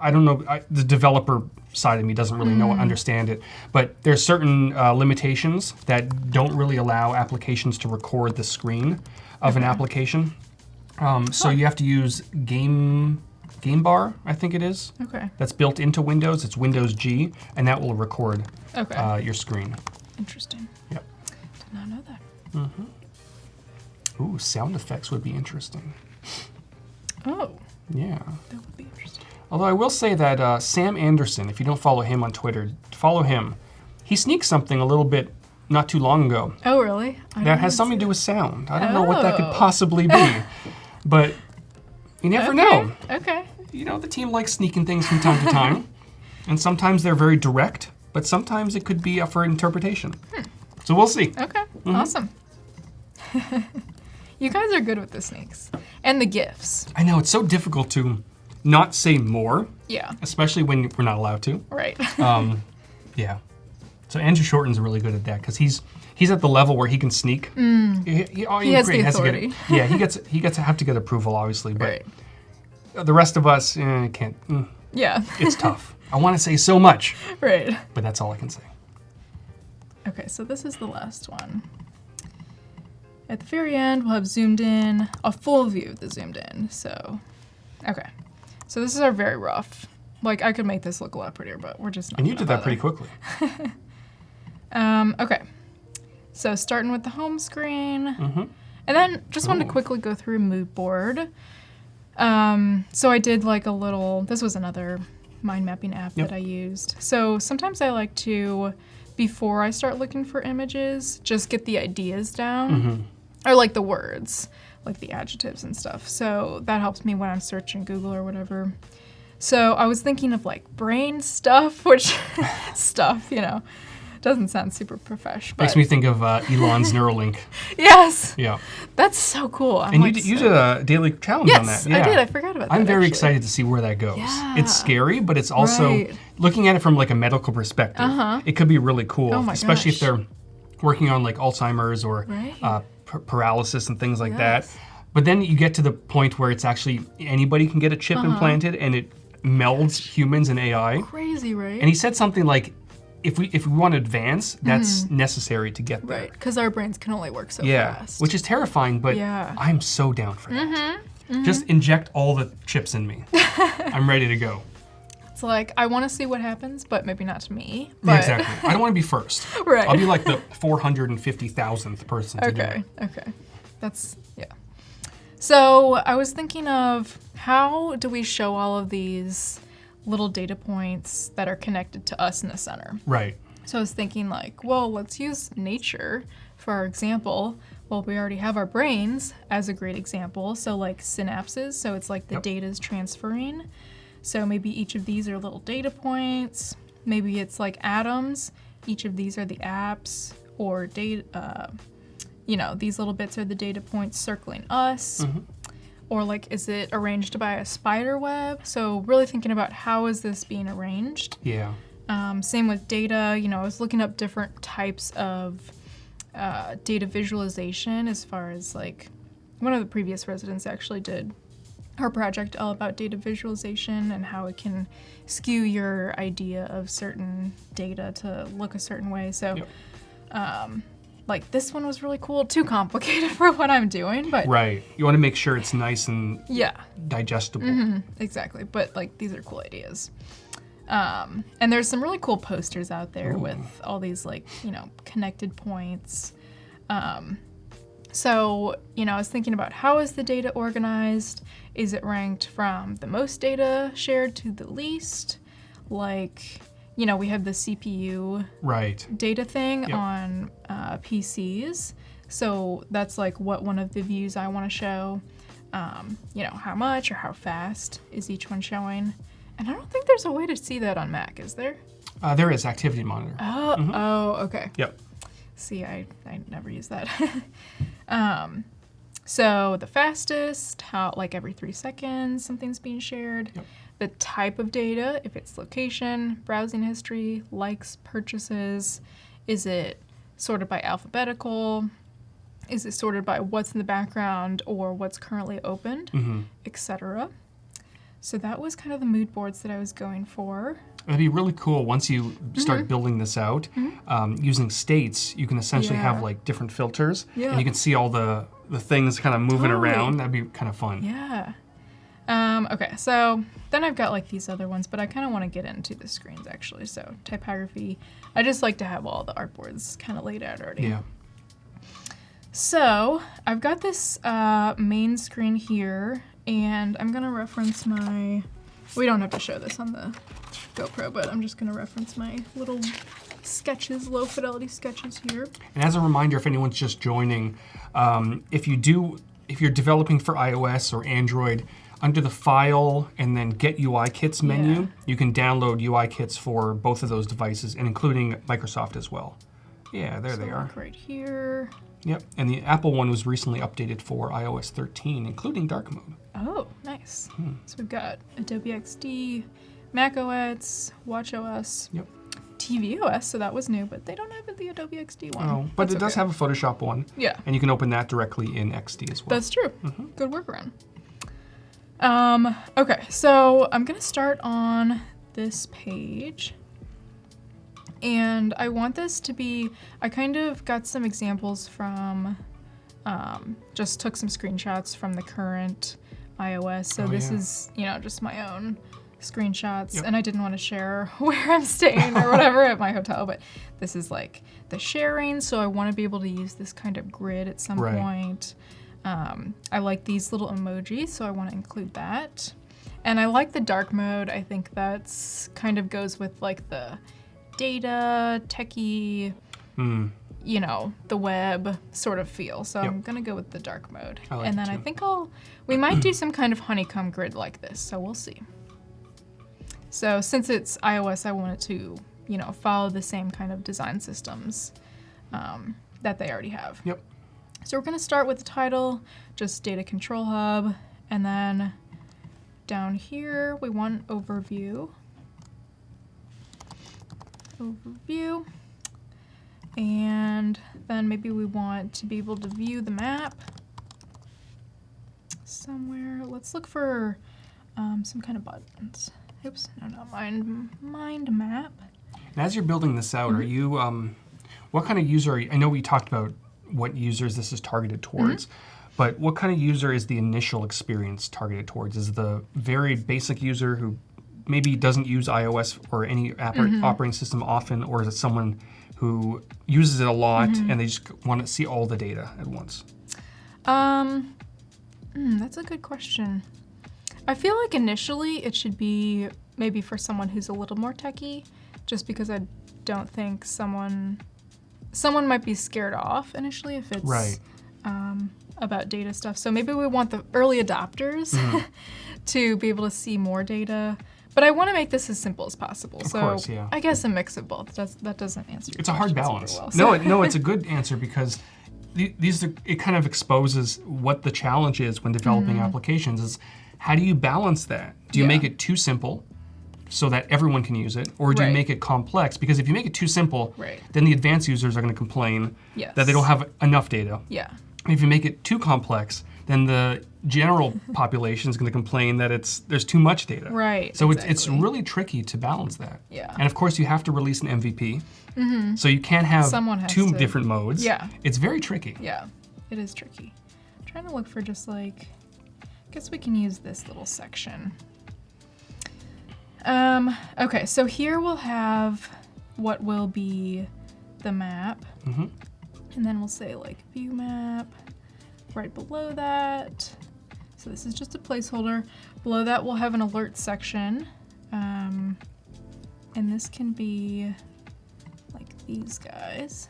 I don't know, the developer side of me doesn't really understand it, but there's certain limitations that don't really allow applications to record the screen of an application. So you have to use Game Bar, I think it is. Okay. That's built into Windows. It's Windows G, and that will record your screen. Interesting. Yep. Did not know that. Ooh, sound effects would be interesting. Oh. Yeah. That would be interesting. Although I will say that Sam Anderson, if you don't follow him on Twitter, follow him. He sneaked something a little bit not too long ago. Oh, really? That has something to do with sound. I don't know what that could possibly be, but you never know. Okay. You know, the team likes sneaking things from time to time, and sometimes they're very direct, but sometimes it could be up for interpretation. So we'll see. Okay, awesome. You guys are good with the sneaks and the GIFs. I know, it's so difficult to not say more, Yeah, especially when we're not allowed to. right. Yeah. So Andrew Shorten's really good at that because he's at the level where he can sneak. He has the authority. He gets to have to get approval, obviously, but Right. the rest of us can't. Yeah. It's tough. I want to say so much, Right. but that's all I can say. Okay, so this is the last one. At the very end, we'll have zoomed in, a full view of the zoomed in. So, okay. So this is our very rough. Like, I could make this look a lot prettier, but we're just not And you gonna did that bother. pretty quickly. Okay. So starting with the home screen. Mm-hmm. And then just wanted to quickly go through a mood board. So I did like a little, this was another mind mapping app that I used. So sometimes I like to, before I start looking for images, just get the ideas down. Or like the words, like the adjectives and stuff. So that helps me when I'm searching Google or whatever. So I was thinking of like brain stuff, which stuff, you know, doesn't sound super profesh. But Makes me think of Elon's Neuralink. yes. Yeah. That's so cool. I'm And like, you did a daily challenge on that. Yes, I did. I forgot about that. I'm very actually. excited to see where that goes. Yeah. It's scary, but it's also, Right. looking at it from like a medical perspective, it could be really cool, Oh my especially if gosh. they're working on like Alzheimer's or Right. paralysis and things like Yes. that. But then you get to the point where it's actually anybody can get a chip implanted and it melds humans and AI. Crazy, right? And he said something like, if we want to advance, that's necessary to get there. Right, because our brains can only work so Yeah, fast. which is terrifying, but Yeah. I'm so down for that. Just inject all the chips in me. I'm ready to go. It's like, I want to see what happens, but maybe not to me. But Exactly. I don't want to be first. Right. I'll be like the 450,000th person to do it. Okay. That's, yeah. So I was thinking of how do we show all of these little data points that are connected to us in the center? Right. So I was thinking like, well, let's use nature for our example. Well, we already have our brains as a great example. So like synapses, so it's like the data is transferring. So maybe each of these are little data points. Maybe it's like atoms. Each of these are the apps or data, these little bits are the data points circling us. Or like, is it arranged by a spider web? So really thinking about how is this being arranged? Yeah. Same with data. I was looking up different types of data visualization as far as like, one of the previous residents actually did her project all about data visualization and how it can skew your idea of certain data to look a certain way. So, like this one was really cool. Too complicated for what I'm doing, but Right. You want to make sure it's nice and yeah, digestible. exactly. But like these are cool ideas. And there's some really cool posters out there with all these like, connected points. So, I was thinking about how is the data organized? Is it ranked from the most data shared to the least? Like, we have the CPU Right. data thing on PCs. So that's like what one of the views I want to show. How much or how fast is each one showing? And I don't think there's a way to see that on Mac, is there? There is Activity Monitor. Oh, okay. Yep. See, I never use that. So the fastest, how like every 3 seconds something's being shared. Yep. The type of data, if it's location, browsing history, likes, purchases. Is it sorted by alphabetical? Is it sorted by what's in the background or what's currently opened, etc.? So that was kind of the mood boards that I was going for. It'd be really cool once you start building this out. Using states, you can essentially have like different filters, and you can see all the things kind of moving around. That'd be kind of fun. Yeah. Okay, so then I've got like these other ones, but I kind of want to get into the screens actually. So typography, I just like to have all the artboards kind of laid out already. Yeah. So I've got this main screen here, and I'm gonna reference my We don't have to show this on the GoPro, but I'm just going to reference my little sketches, low fidelity sketches here. And as a reminder, if anyone's just joining, if you're developing for iOS or Android, under the File and then Get UI Kits menu, you can download UI kits for both of those devices, and including Microsoft as well. Yeah, there they are. Look right here. Yep, and the Apple one was recently updated for iOS 13, including dark mode. Oh, nice. So we've got Adobe XD, Mac OS, Watch OS, Yep. TV OS, so that was new, but they don't have the Adobe XD one. Oh, but it does have a Photoshop one. Yeah. And you can open that directly in XD as well. That's true. Good workaround. Okay, so I'm gonna start on this page. And I want this to be, I kind of got some examples from, just took some screenshots from the current iOS. So this is, just my own screenshots. And I didn't want to share where I'm staying or whatever at my hotel, but this is like the sharing. So I want to be able to use this kind of grid at some point. I like these little emojis, so I want to include that. And I like the dark mode. I think that's kind of goes with like the data, techie, the web sort of feel. So I'm gonna go with the dark mode. And then I think we might do some kind of honeycomb grid like this, so we'll see. So since it's iOS, I want it to, follow the same kind of design systems that they already have. Yep. So we're gonna start with the title, just Data Control Hub, and then down here we want overview. And then maybe we want to be able to view the map somewhere. Let's look for some kind of buttons. Oops, no, not mind map. And as you're building this out, are you, what kind of user are you? I know we talked about what users this is targeted towards, but what kind of user is the initial experience targeted towards? Is the very basic user who maybe doesn't use iOS or any operating system often, or is it someone who uses it a lot and they just want to see all the data at once? That's a good question. I feel like initially it should be maybe for someone who's a little more techie, just because I don't think someone might be scared off initially if it's about data stuff. So maybe we want the early adopters to be able to see more data. But I want to make this as simple as possible. Of course, I guess a mix of both. That doesn't answer your It's a hard balance. Well, so. No, it's a good answer because it kind of exposes what the challenge is when developing applications is how do you balance that? Do you make it too simple so that everyone can use it, or do you make it complex? Because if you make it too simple, then the advanced users are going to complain that they don't have enough data. Yeah. And if you make it too complex, then the general population is going to complain that there's too much data. Right. So it's really tricky to balance that. Yeah. And of course, you have to release an MVP. So you can't have two different modes. Yeah. It's very tricky. Yeah, it is tricky. I'm trying to look for just like, I guess we can use this little section. Okay, so here we'll have what will be the map. And then we'll say like view map right below that. So this is just a placeholder. Below that we'll have an alert section. And this can be like these guys.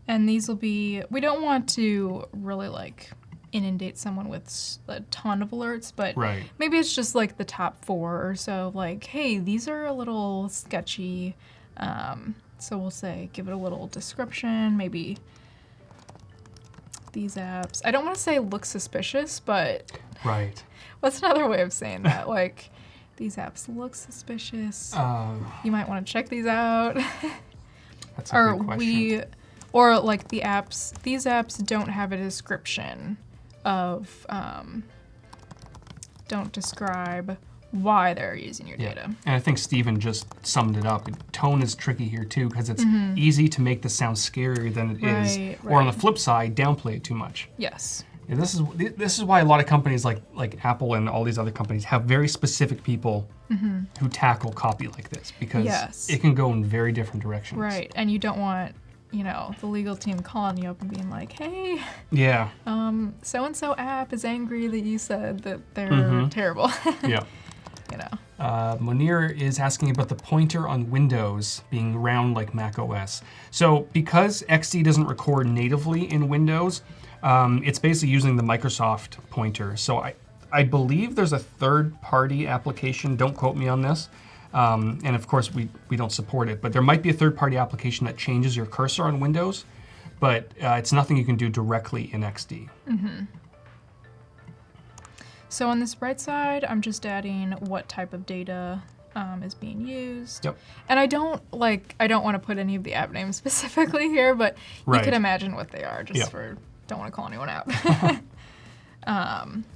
And these will be, we don't want to really like inundate someone with a ton of alerts, but maybe it's just like the top 4 or so, like, hey, these are a little sketchy. So we'll say, give it a little description, maybe these apps. I don't want to say look suspicious, but what's another way of saying that? Like, these apps look suspicious. You might want to check these out. That's a good question. Or like these apps don't have a description of, don't describe why they're using your data. And I think Stephen just summed it up. Tone is tricky here too, because it's easy to make this sound scarier than it is. Or on the flip side, downplay it too much. Yes. And this is why a lot of companies like Apple and all these other companies have very specific people who tackle copy like this, because it can go in very different directions. Right, and you don't want you know, the legal team calling you up and being like, hey, Yeah. so-and-so app is angry that you said that they're terrible. Yeah. You know. Monir is asking about the pointer on Windows being round like Mac OS. So because XD doesn't record natively in Windows, it's basically using the Microsoft pointer. So I believe there's a third-party application, don't quote me on this, and of course we don't support it, but there might be a third-party application that changes your cursor on Windows, but it's nothing you can do directly in XD. So on this right side, I'm just adding what type of data is being used. Yep. And I don't want to put any of the app names specifically here, but you can imagine what they are just for, don't want to call anyone out.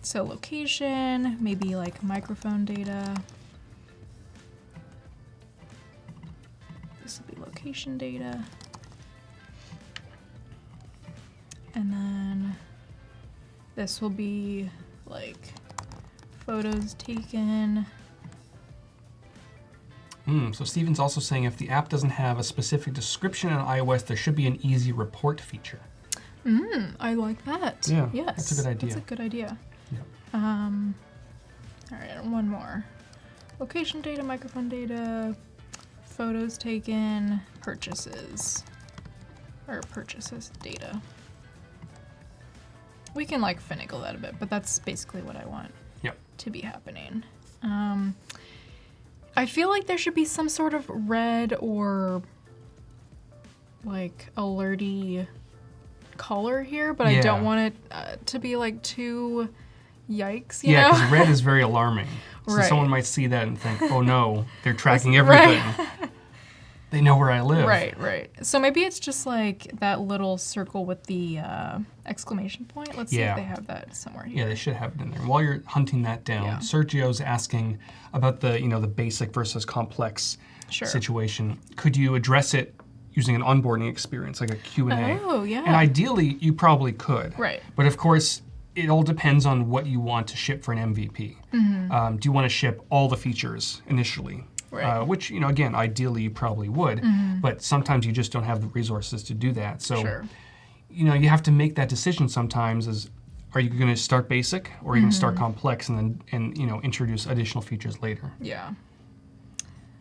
So location, maybe like microphone data. This will be location data. And then this will be like photos taken. So Steven's also saying if the app doesn't have a specific description on iOS, there should be an easy report feature. I like that. Yeah, yes, that's a good idea. That's a good idea. Yep. All right, one more. Location data, microphone data, photos taken, purchases data. We can like finagle that a bit, but that's basically what I want to be happening. I feel like there should be some sort of red or like alerty color here, but I don't want it to be like too yikes, you know? because red is very alarming. So someone might see that and think, oh no, they're tracking everything. They know where I live. Right. So maybe it's just like that little circle with the exclamation point. Let's see if they have that somewhere here. Yeah, they should have it in there. While you're hunting that down, Sergio's asking about the the basic versus complex situation. Could you address it using an onboarding experience, like a Q&A? Oh, yeah. And ideally, you probably could. Right. But of course, it all depends on what you want to ship for an MVP. Do you want to ship all the features initially? Right. Which, again, ideally you probably would, but sometimes you just don't have the resources to do that. So, you have to make that decision sometimes is, are you going to start basic or are you going to start complex and then, introduce additional features later? Yeah.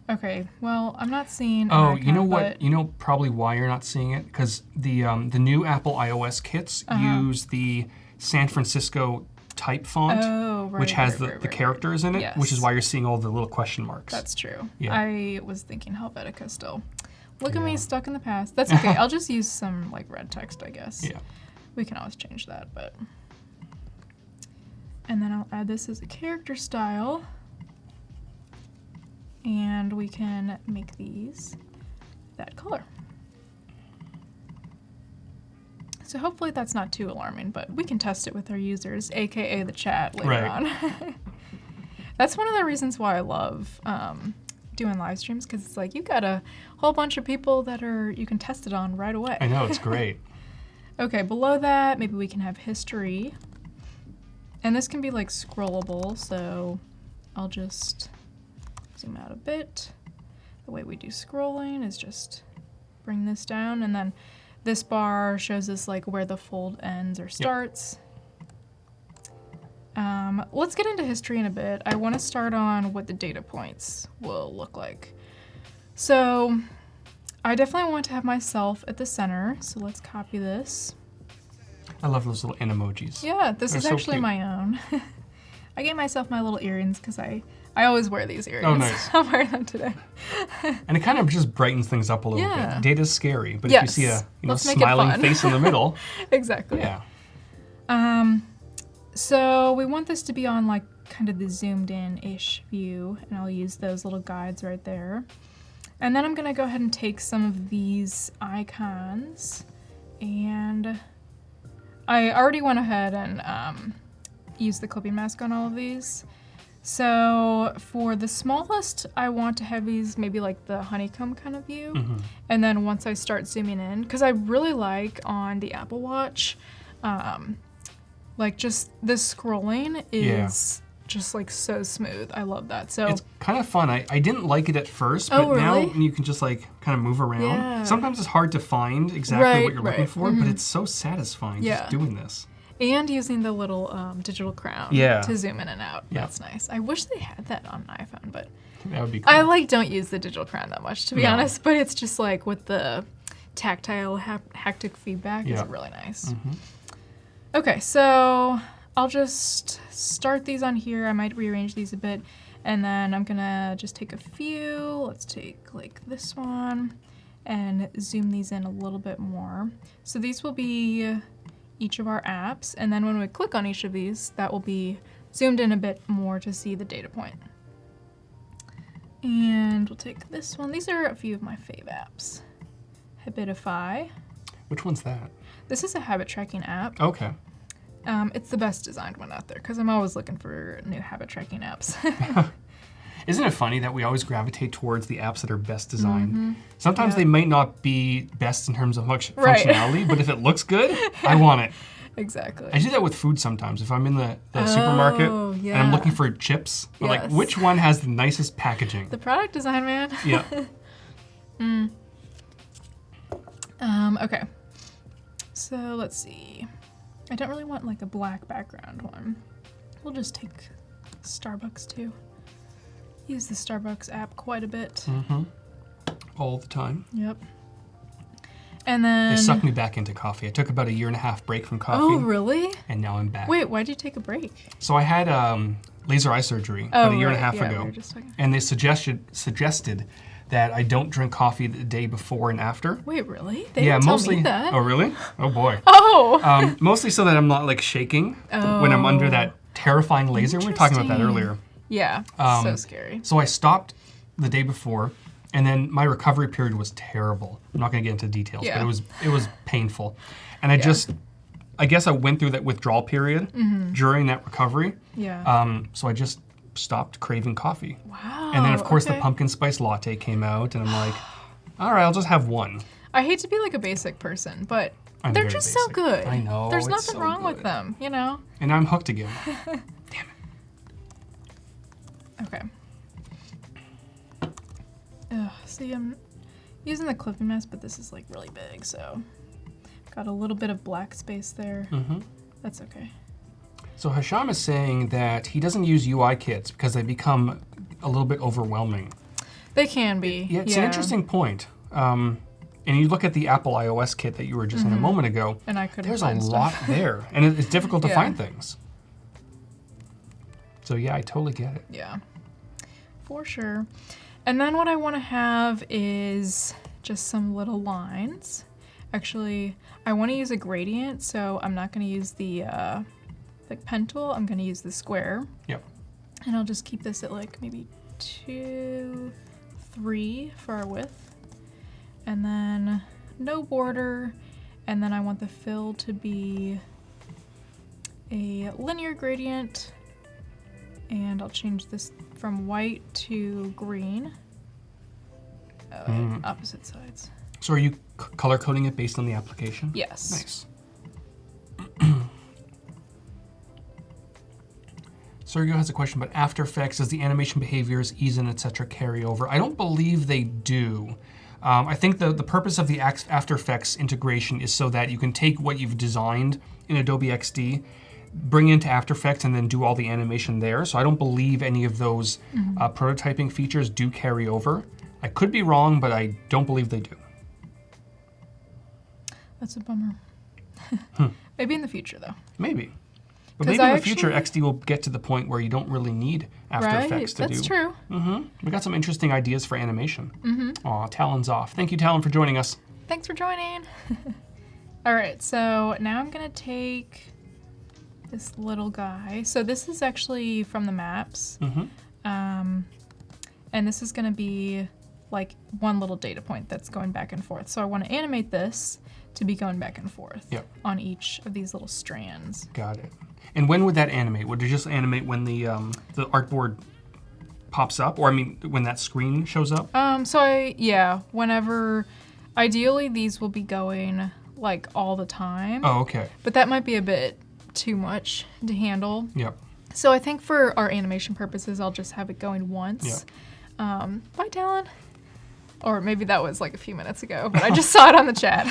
Okay, well, I'm not seeing Oh, you know what? You know probably why you're not seeing it? Because the new Apple iOS kits use the San Francisco type font, which has the characters in it, which is why you're seeing all the little question marks. That's true. Yeah. I was thinking Helvetica still. Look at me stuck in the past. That's okay. I'll just use some like red text, I guess. Yeah. We can always change that, but. And then I'll add this as a character style. And we can make these that color. So hopefully that's not too alarming, but we can test it with our users, aka the chat later on. That's one of the reasons why I love doing live streams, because it's like you got a whole bunch of people that you can test it on right away. I know, it's great. Okay, below that, maybe we can have history. And this can be like scrollable, so I'll just zoom out a bit. The way we do scrolling is just bring this down, and then this bar shows us like where the fold ends or starts. Let's get into history in a bit. I want to start on what the data points will look like. So I definitely want to have myself at the center, so let's copy this. I love those little emojis. Yeah, this is so actually cute. my own. I gave myself my little earrings because I always wear these earrings. Oh, nice. I'm wearing them today. And it kind of just brightens things up a little bit. Data's scary, but Yes. if you see a Let's make it smiling fun. face in the middle, Exactly. yeah. So we want this to be on like kind of the zoomed in-ish view, and I'll use those little guides right there. And then I'm gonna go ahead and take some of these icons, and I already went ahead and used the clipping mask on all of these. So for the smallest, I want to have these maybe like the honeycomb kind of view. And then once I start zooming in, because I really like on the Apple Watch, like just the scrolling is just like so smooth. I love that. So it's kind of fun. I didn't like it at first, Oh, but now really? you can just like kind of move around. Yeah. Sometimes it's hard to find exactly Right, what you're looking right. for, but it's so satisfying Yeah. just doing this. and using the little digital crown Yeah. to zoom in and out. Yeah. That's nice. I wish they had that on an iPhone, but That would be cool. I like don't use the digital crown that much to be No. honest. But it's just like with the tactile haptic feedback, Yeah. it's really nice. Okay, so I'll just start these on here. I might rearrange these a bit, and then I'm gonna just take a few. Let's take like this one and zoom these in a little bit more. So these will be each of our apps, and then when we click on each of these, that will be zoomed in a bit more to see the data point. And we'll take this one. These are a few of my fave apps. Habitify. Which one's that? This is a habit tracking app. Okay. It's the best designed one out there because I'm always looking for new habit tracking apps. Isn't it funny that we always gravitate towards the apps that are best designed? Sometimes they might not be best in terms of Right. functionality, but if it looks good, I want it. Exactly. I do that with food sometimes. If I'm in the supermarket and I'm looking for chips, I'm like, Yes. which one has the nicest packaging? The product design, man. Yeah. Okay. So let's see. I don't really want like a black background one. We'll just take Starbucks too. Use the Starbucks app quite a bit. All the time. Yep. And then They sucked me back into coffee. I took about 1.5 years break from coffee. Oh, really? And now I'm back. Wait, why'd you take a break? So I had laser eye surgery about 1.5 years yeah, ago. we were just talking. And they suggested that I don't drink coffee the day before and after. Wait, really? They didn't tell mostly. me that. Oh, really? Oh boy. Oh! Mostly so that I'm not like shaking when I'm under that terrifying laser. We were talking about that Interesting. earlier. Yeah, so scary. So I stopped the day before, and then my recovery period was terrible. I'm not going to get into details, Yeah. but it was painful, and I guess I went through that withdrawal period during that recovery. Yeah. So I just stopped craving coffee, Wow. and then of course the okay. pumpkin spice latte came out, and I'm like, all right, I'll just have one. I hate to be like a basic person, but I'm they're very just basic. so good. I know, There's it's nothing so wrong with good. them, you know? And I'm hooked again. Okay. Ugh, see, I'm using the clipping mess, but this is like really big, so got a little bit of black space there. That's okay. So Hisham is saying that he doesn't use UI kits because they become a little bit overwhelming. They can be. Yeah, it's an interesting point. And you look at the Apple iOS kit that you were just in a moment ago. And I couldn't There's a find lot stuff. there, and it's difficult to Yeah. find things. So yeah, I totally get it. Yeah, for sure. And then what I want to have is just some little lines. Actually, I want to use a gradient, so I'm not going to use the like pen tool. I'm going to use the square. Yep. And I'll just keep this at like maybe 2, 3 for our width. And then no border. And then I want the fill to be a linear gradient. And I'll change this from white to green. Opposite sides. So are you color coding it based on the application? Yes. Nice. Sergio has a question about After Effects. Does the animation behaviors, ease in, etc. carry over? I don't believe they do. I think the purpose of the After Effects integration is so that you can take what you've designed in Adobe XD, bring into After Effects, and then do all the animation there. So I don't believe any of those prototyping features do carry over. I could be wrong, but I don't believe they do. That's a bummer. Maybe in the future, though. Maybe. But 'Cause maybe in I the future, actually- XD will get to the point where you don't really need After Right? Effects to do. That's true. We got some interesting ideas for animation. Aw, Talon's off. Thank you, Talon, for joining us. Thanks for joining. All right, so now I'm going to take this little guy. So this is actually from the maps. And this is going to be like one little data point that's going back and forth. So I want to animate this to be going back and forth Yep. on each of these little strands. Got it. And when would that animate? Would it just animate when the artboard pops up? Or, I mean, when that screen shows up? Whenever, ideally these will be going like all the time. Oh, okay. But that might be a bit too much to handle. Yep. So I think for our animation purposes, I'll just have it going once. Yeah. Bye, Talon. Or maybe that was like a few minutes ago, but I just saw it on the chat.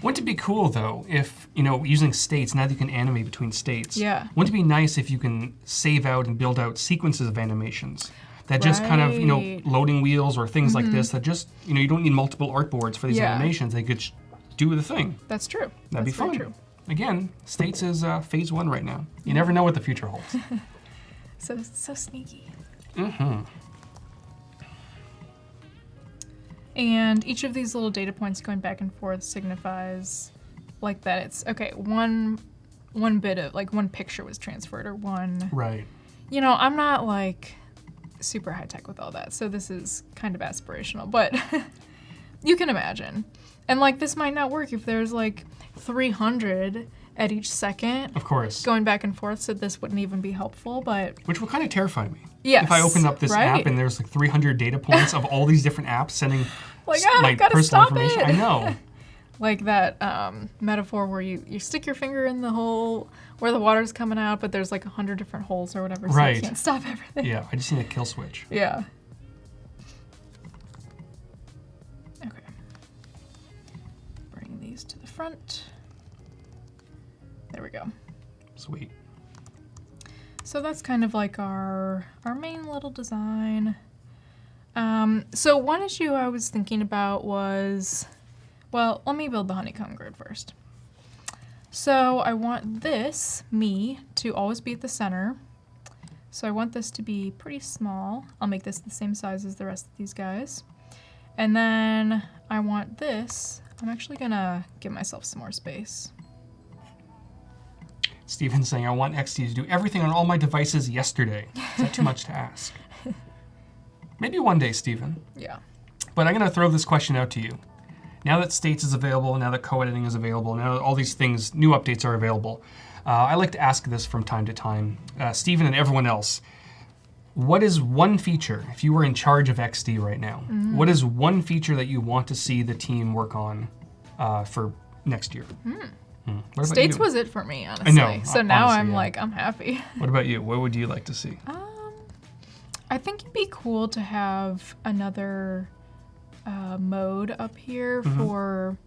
Wouldn't it be cool though if, you know, using states, now that you can animate between states, Yeah. wouldn't it be nice if you can save out and build out sequences of animations that just kind of, you know, Right. loading wheels or things like this that just, you know, you don't need multiple artboards for these Yeah. animations. They could do the thing. That's true. That'd be That's very fun. true. Again, states is phase 1 right now. You never know what the future holds. So sneaky. Mm-hmm. And each of these little data points going back and forth signifies like that it's, okay, one bit of, like one picture was transferred or one, Right. you know, I'm not like super high tech with all that. So this is kind of aspirational, but you can imagine. And like this might not work if there's like 300 at each second Of course. going back and forth. So this wouldn't even be helpful, but Which will kind of terrify me. yes, If I open up this right? app and there's like 300 data points of all these different apps sending like, I've got to personal stop information. it. I know. Like that metaphor where you stick your finger in the hole where the water's coming out, but there's like 100 different holes or whatever, so Right. you can't stop everything. Yeah, I just need a kill switch. Yeah. Okay. Bring these to the front. There we go. Sweet. So that's kind of like our main little design. So one issue I was thinking about was, well, let me build the honeycomb grid first. So I want this, me, to always be at the center. So I want this to be pretty small. I'll make this the same size as the rest of these guys. And then I want this, I'm actually gonna give myself some more space. Steven's saying, I want XD to do everything on all my devices yesterday. Is that too much to ask? Maybe one day, Steven. Yeah. But I'm going to throw this question out to you. Now that States is available, now that co-editing is available, now that all these things, new updates are available, I like to ask this from time to time. Steven and everyone else, what is one feature, if you were in charge of XD right now, what is one feature that you want to see the team work on for next year? What about States you? was it for me, honestly. I know, So now honestly, I'm yeah. like, I'm happy. What about you? What would you like to see? I think it'd be cool to have another mode up here for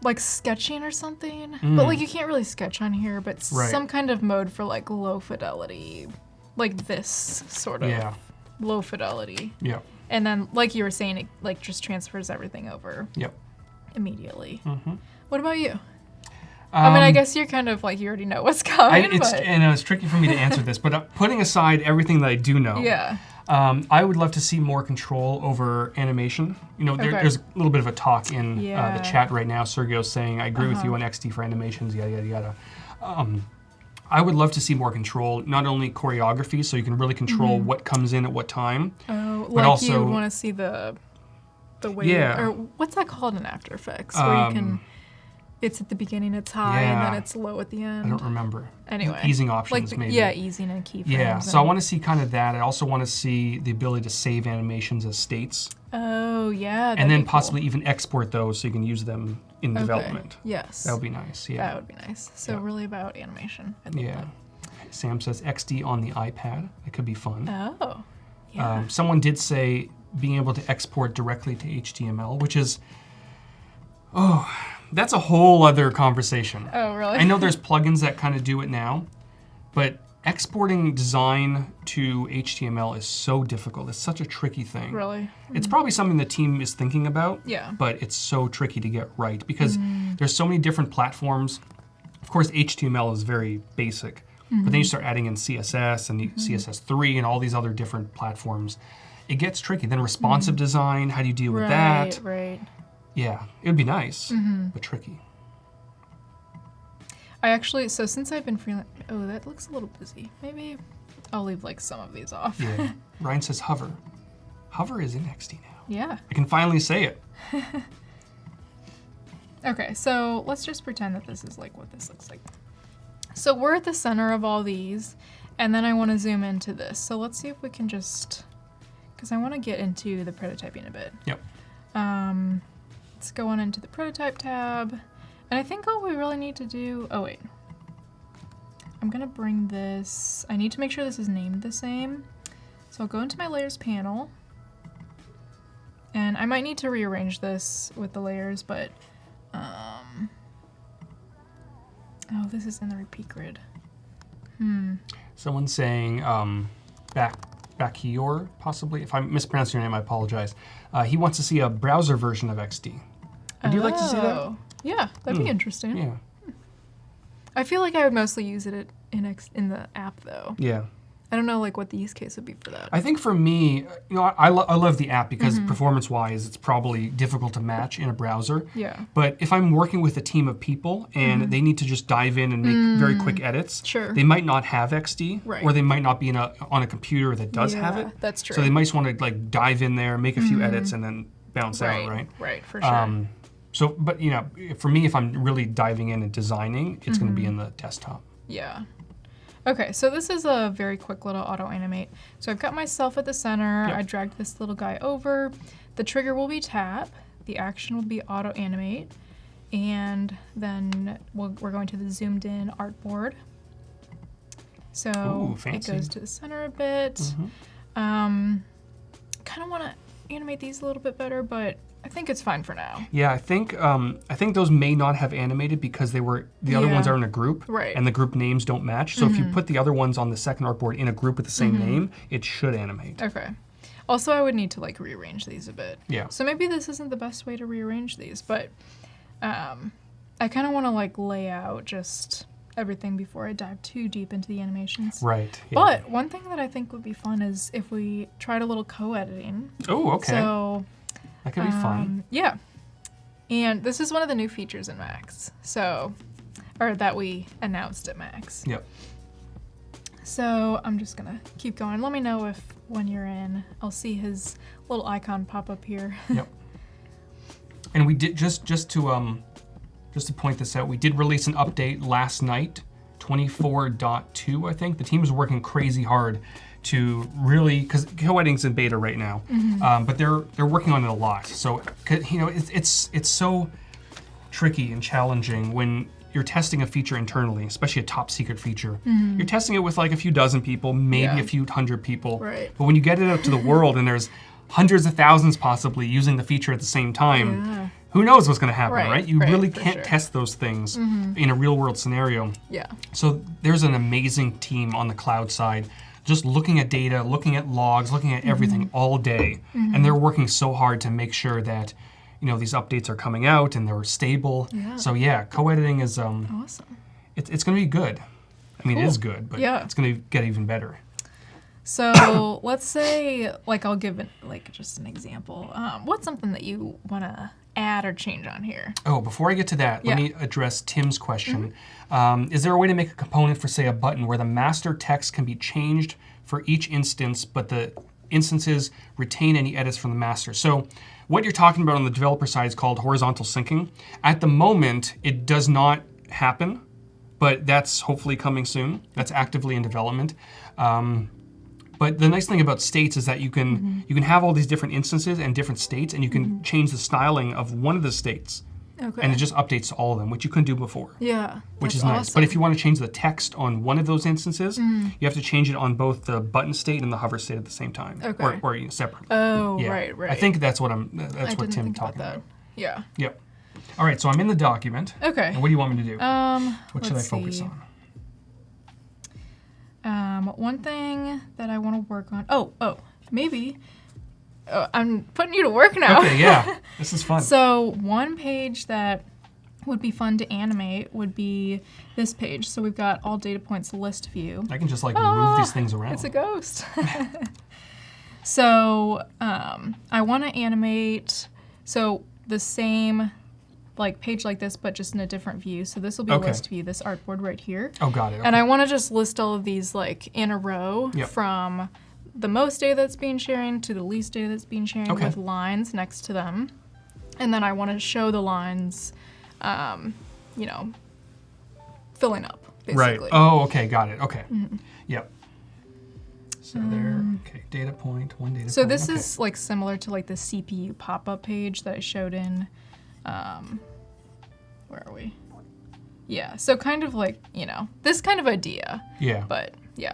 like sketching or something. But like you can't really sketch on here, but Right. some kind of mode for like low fidelity, like this sort of Yeah. low fidelity. Yep. And then like you were saying, it like just transfers everything over Yep. immediately. Mm-hmm. What about you? I mean, I guess you're kind of like, you already know what's coming, but... it's tricky for me to answer this, but putting aside everything that I do know, Yeah. I would love to see more control over animation. You know, Okay. there's a little bit of a talk in Yeah. the chat right now. Sergio's saying, I agree with you on XD for animations, yada, yada, yada. I would love to see more control, not only choreography, so you can really control what comes in at what time. Oh, But like also- you would want to see the way... Yeah. Or what's that called in After Effects? Where you can... It's at the beginning, it's high, and then Yeah. it's low at the I end. don't remember. Anyway. Easing options, like maybe. Yeah, easing and keyframes. Yeah, so I want to see kind of that. I also want to see the ability to save animations as states, Oh, yeah. and then possibly even export those so you can use them in development. Yes. That would be nice, yeah. That would be nice. So Yeah. really about animation. I'd love Yeah. Sam says XD on the iPad. It could be fun. that. Oh, yeah. Someone did say being able to export directly to HTML, which is, that's a whole other conversation. Oh, really? I know there's plugins that kind of do it now, but exporting design to HTML is so difficult. It's such a tricky thing. Really? It's probably something the team is thinking about, Yeah. but it's so tricky to get right because there's so many different platforms. Of course, HTML is very basic, but then you start adding in CSS and CSS3 and all these other different platforms. It gets tricky. Then responsive design, how do you deal with that? Right. Yeah, it would be nice, but tricky. I actually, so since I've been freelance, oh, that looks a little busy. Maybe I'll leave like some of these off. Yeah. Ryan says hover. Hover is in XD now. Yeah. I can finally say it. Okay, so let's just pretend that this is like what this looks like. So we're at the center of all these, and then I want to zoom into this. So let's see if we can just, because I want to get into the prototyping a bit. Yep. Let's go on into the prototype tab. And I think all we really need to do, oh wait. I'm gonna bring this, I need to make sure this is named the same. So I'll go into my layers panel, and I might need to rearrange this with the layers, but, oh, this is in the repeat grid. Someone's saying Bakior, possibly. If I mispronounced your name, I apologize. He wants to see a browser version of XD. Would you like to see that? Yeah, that'd be interesting. Yeah. I feel like I would mostly use it in the app, though. Yeah. I don't know, like, what the use case would be for that. I think for me, you know, I love the app because performance-wise, it's probably difficult to match in a browser. Yeah. But if I'm working with a team of people and they need to just dive in and make very quick edits, Sure. they might not have XD, Right. or they might not be on a computer that does have it. That's true. So they might just want to like dive in there, make a few edits, and then bounce out, right? Right, for sure. So, but you know, for me, if I'm really diving in and designing, it's going to be in the desktop. Yeah. Okay, so this is a very quick little auto animate. So I've got myself at the center. Yep. I dragged this little guy over. The trigger will be tap. The action will be auto animate. And then we're going to the zoomed in artboard. So Ooh, it fancy. goes to the center a bit. Kind of want to animate these a little bit better, but I think it's fine for now. Yeah, I think those may not have animated because the other ones are in a group, Right. and the group names don't match. So if you put the other ones on the second artboard in a group with the same name, it should animate. Okay. Also, I would need to like rearrange these a bit. Yeah. So maybe this isn't the best way to rearrange these, but I kind of want to like lay out just everything before I dive too deep into the animations. Right. Yeah. But one thing that I think would be fun is if we tried a little co-editing. Oh, okay. So that could be fun. yeah. And this is one of the new features in Max. So, or that we announced at Max. Yep. So I'm just gonna keep going. Let me know if when you're in, I'll see his little icon pop up here. Yep. And we did just to point this out, we did release an update last night, 24.2, I think. The team is working crazy hard to really, because co-editing's in beta right now, but they're working on it a lot. So you know, it's so tricky and challenging when you're testing a feature internally, especially a top secret feature. You're testing it with like a few dozen people, maybe a few hundred people. Right. But when you get it out to the world and there's hundreds of thousands possibly using the feature at the same time, who knows what's going to happen, right? You really can't test those things in a real world scenario. Yeah. So there's an amazing team on the cloud side, just looking at data, looking at logs, looking at everything all day. And they're working so hard to make sure that, you know, these updates are coming out and they're stable. Yeah. So yeah, co-editing is Awesome. it's going to be good. I mean, it is good, but Yeah. it's going to get even better. So let's say, like, I'll give it like just an example. What's something that you want to add or change on here? Oh, before I get to that, let me address Tim's question. Is there a way to make a component for, say, a button where the master text can be changed for each instance, but the instances retain any edits from the master? So what you're talking about on the developer side is called horizontal syncing. At the moment, it does not happen, but that's hopefully coming soon. That's actively in development. But the nice thing about states is that you can have all these different instances and different states, and you can change the styling of one of the states. Okay. And it just updates to all of them, which you couldn't do before. Yeah. Which is that's nice. awesome. But if you want to change the text on one of those instances, you have to change it on both the button state and the hover state at the same time. Okay. Or separate. Oh, Yeah. right. I think that's what Tim didn't think talking about about. that. Yeah. Yep. All right, so I'm in the document. Okay. And what do you want me to do? What should I let's focus see. on? One thing that I want to work on. Maybe. I'm putting you to work now. Okay, yeah. This is fun. So one page that would be fun to animate would be this page. So we've got all data points list view. I can just like move these things around. It's a ghost. So I want to animate the same like page like this, but just in a different view. So this will be a list view, this artboard right here. Oh, got it. Okay. And I want to just list all of these like in a row from the most data that's being shared to the least data that's being shared with lines next to them. And then I want to show the lines, filling up, basically. Right. Oh, okay. Got it. Okay. Yep. So there, okay, data point, one data point. So this is like similar to like the CPU pop-up page that I showed in, where are we? Yeah, so kind of like, this kind of idea. Yeah. But, yeah.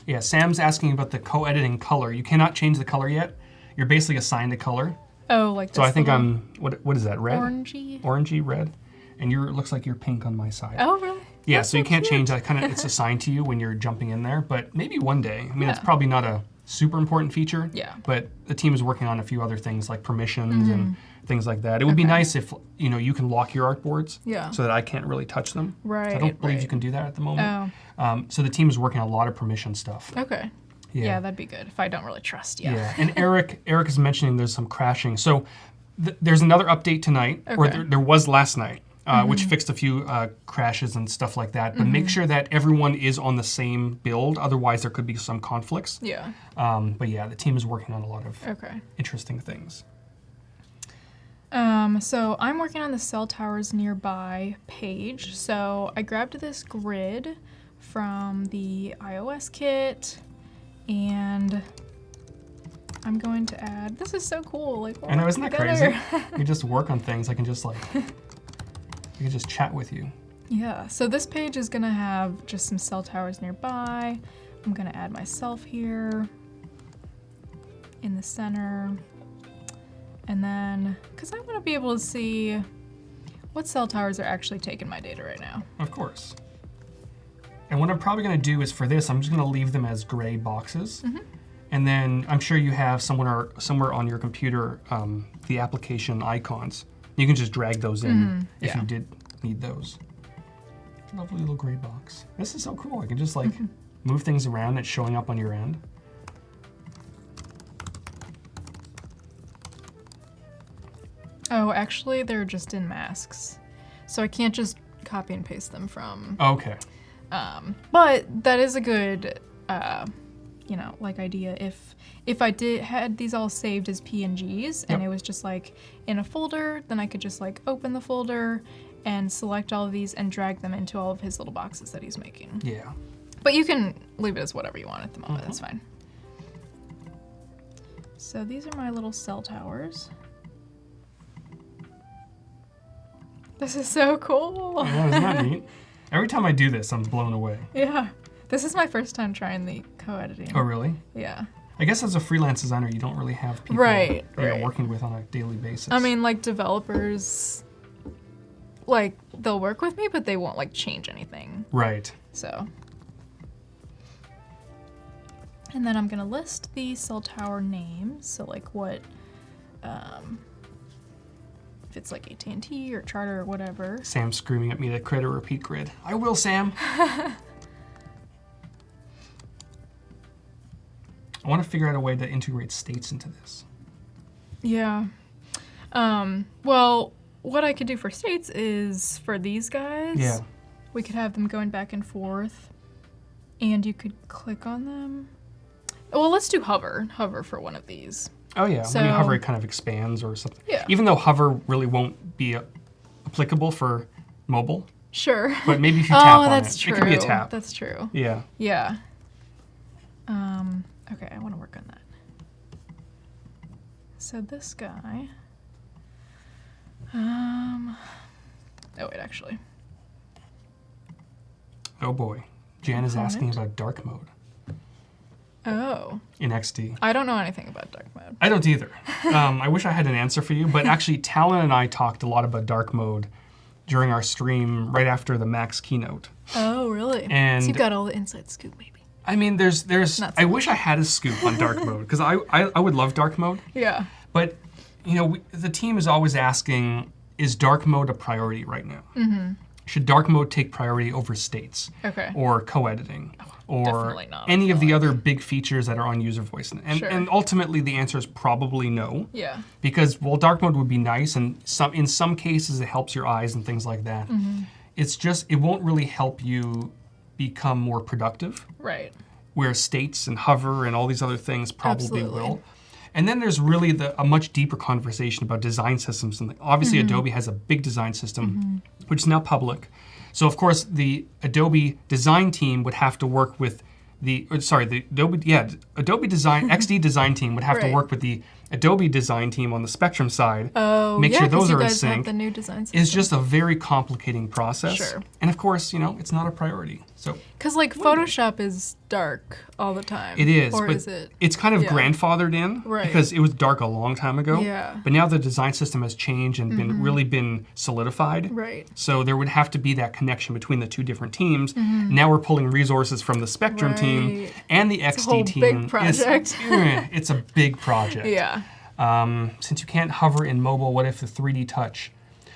Yeah, Sam's asking about the co-editing color. You cannot change the color yet. You're basically assigned a color. Oh, like this. So I think I'm, what is that, red? Orangey. Orangey, red. And it looks like you're pink on my side. Oh, really? Yeah, That's so you can't cute. change that. It's assigned to you when you're jumping in there, but maybe one day. I mean, it's Yeah. probably not a super important feature. Yeah. But the team is working on a few other things like permissions and things like that. It would be nice if, you can lock your artboards Yeah. so that I can't really touch them. Right. So I don't believe you right. can do that at the moment. Oh, So the team is working on a lot of permission stuff. okay. Yeah, that'd be good if I don't really trust you. Yeah, and Eric is mentioning there's some crashing. So there's another update tonight, or Okay. there was last night, which fixed a few crashes and stuff like that. But make sure that everyone is on the same build, otherwise there could be some conflicts. Yeah. But yeah, the team is working on a lot of Okay. interesting things. So I'm working on the cell towers nearby page. So I grabbed this grid from the iOS kit, and I'm going to add. This is so cool! Like, I know, isn't that together. crazy? You just work on things. I can just chat with you. Yeah. So this page is gonna have just some cell towers nearby. I'm gonna add myself here in the center. And then, because I want to be able to see what cell towers are actually taking my data right now. Of course. And what I'm probably going to do is for this, I'm just going to leave them as gray boxes. And then I'm sure you have somewhere on your computer the application icons. You can just drag those in if you did need those. Lovely little gray box. This is so cool. I can just move things around. It's showing up on your end. Oh, actually, they're just in masks. So I can't just copy and paste them from. Okay. But that is a good, idea. If I had these all saved as PNGs and it was just in a folder, then I could just open the folder and select all of these and drag them into all of his little boxes that he's making. Yeah. But you can leave it as whatever you want at the moment. That's fine. So these are my little cell towers. This is so cool. Yeah, isn't that neat? Every time I do this, I'm blown away. Yeah. This is my first time trying the co-editing. Oh, really? Yeah. I guess as a freelance designer, you don't really have people Right. you're working with on a daily basis. I mean, developers, they'll work with me, but they won't, change anything. Right. So. And then I'm going to list the cell tower names. So, what, if it's AT&T or Charter or whatever. Sam's screaming at me to create a repeat grid. I will, Sam. I want to figure out a way to integrate states into this. Yeah. Well, what I could do for states is for these guys, we could have them going back and forth, and you could click on them. Well, let's do hover for one of these. Oh yeah, So, when you hover, it kind of expands or something. Yeah. Even though hover really won't be applicable for mobile, Sure. but maybe if you tap on that's it, true. it could be a tap. That's true. Yeah. Yeah. Okay, I want to work on that. So this guy. Oh wait, actually. Oh boy, Jan is Component. asking about dark mode Oh. in XD. I don't know anything about dark mode. I don't either. I wish I had an answer for you, but actually Talon and I talked a lot about dark mode during our stream right after the Max keynote. Oh, really? And so you've got all the inside scoop, maybe. I mean, there's. Not so I wish I had a scoop on dark mode because I would love dark mode. Yeah. But the team is always asking, is dark mode a priority right now? Mm-hmm. Should dark mode take priority over states? Okay. Or co-editing? Or definitely not, any I of feel the other big features that are on user voice? Sure. And ultimately the answer is probably no. Yeah. Because dark mode would be nice, and in some cases it helps your eyes and things like that. Mm-hmm. It's just it won't really help you become more productive. Right. Where states and hover and all these other things probably Absolutely. will. And then there's really a much deeper conversation about design systems. And obviously Adobe has a big design system, which is now public. So of course the Adobe design team would have to work with Adobe Design XD design team would have to Right. work with the Adobe design team on the Spectrum side, Oh, make yeah, sure those you are in guys have sync, the new design system. is just a very complicating process. Sure. And of course, it's not a priority. So Because like Photoshop is dark all the time. it is, Or but is it? it's kind of Yeah. grandfathered in Right. because it was dark a long time ago. Yeah. But now the design system has changed and been solidified. Right. So there would have to be that connection between the two different teams. Now we're pulling resources from the Spectrum team Right. and the It's a XD whole team. big project. It's a big project. Yeah. Since you can't hover in mobile, what if the 3D touch?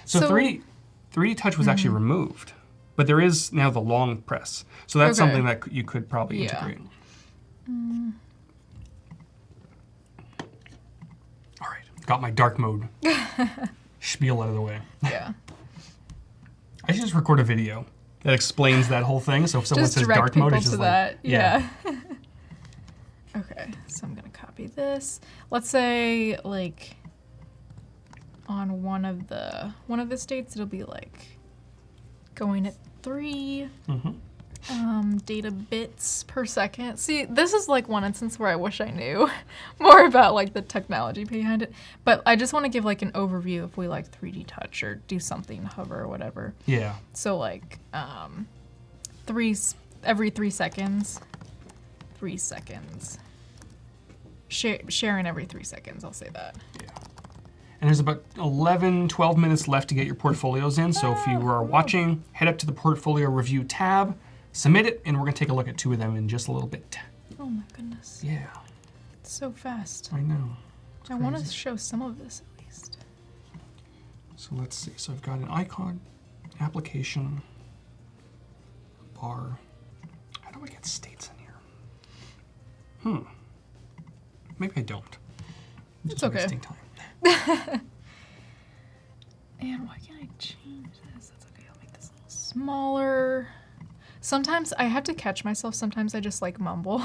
So 3D touch was actually removed, but there is now the long press. So that's Okay. something that you could probably Yeah. integrate. All right, got my dark mode spiel out of the way. Yeah. I should just record a video that explains that whole thing. So if someone Just says direct dark people mode, it's to just that. like, Yeah. Okay, so I'm gonna copy this. Let's say like on one of the states it'll be like going at 3 data bits per second. See, this is like one instance where I wish I knew more about like the technology behind it. But I just want to give like an overview if we like 3D touch or do something hover or whatever. Yeah. So like every 3 seconds. 3 seconds. Sharing every 3 seconds, I'll say that. Yeah. And there's about 11, 12 minutes left to get your portfolios in. So if you are watching, head up to the portfolio review tab, submit it, and we're going to take a look at 2 of them in just a little bit. Oh my goodness. Yeah, It's so fast. I know. I want to show some of this at least. So let's see. So I've got an icon, application, bar. How do I get states in here? Maybe I don't. I'm It's just okay. wasting time. And why can't I change this? That's okay. I'll make this a little smaller. Sometimes I have to catch myself. Sometimes I just like mumble.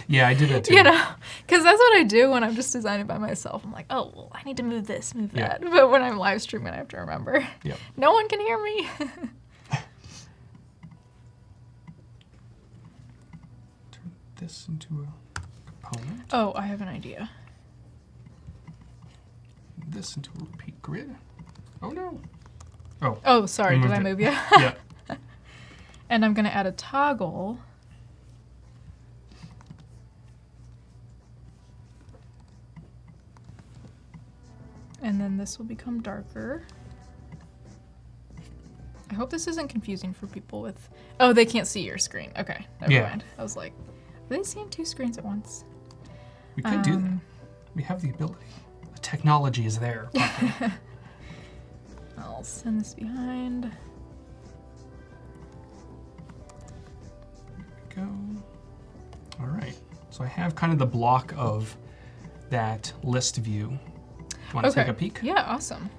Yeah, I did that too. Because that's what I do when I'm just designing by myself. I'm like, oh, well, I need to move this, move Yeah. that. But when I'm live streaming, I have to remember. Yep. No one can hear me. Turn this into a component. Oh, I have an idea. This into a repeat grid. Oh no. Oh, sorry. Did moved I it. move you? Yeah. And I'm going to add a toggle. And then this will become darker. I hope this isn't confusing for people with... Oh, they can't see your screen. Okay, never mind. I was like, are they seeing 2 screens at once? We could do that. We have the ability. The technology is there. I'll send this behind. There we go. All right. So I have kind of the block of that list view. Want to take a peek? Yeah, awesome.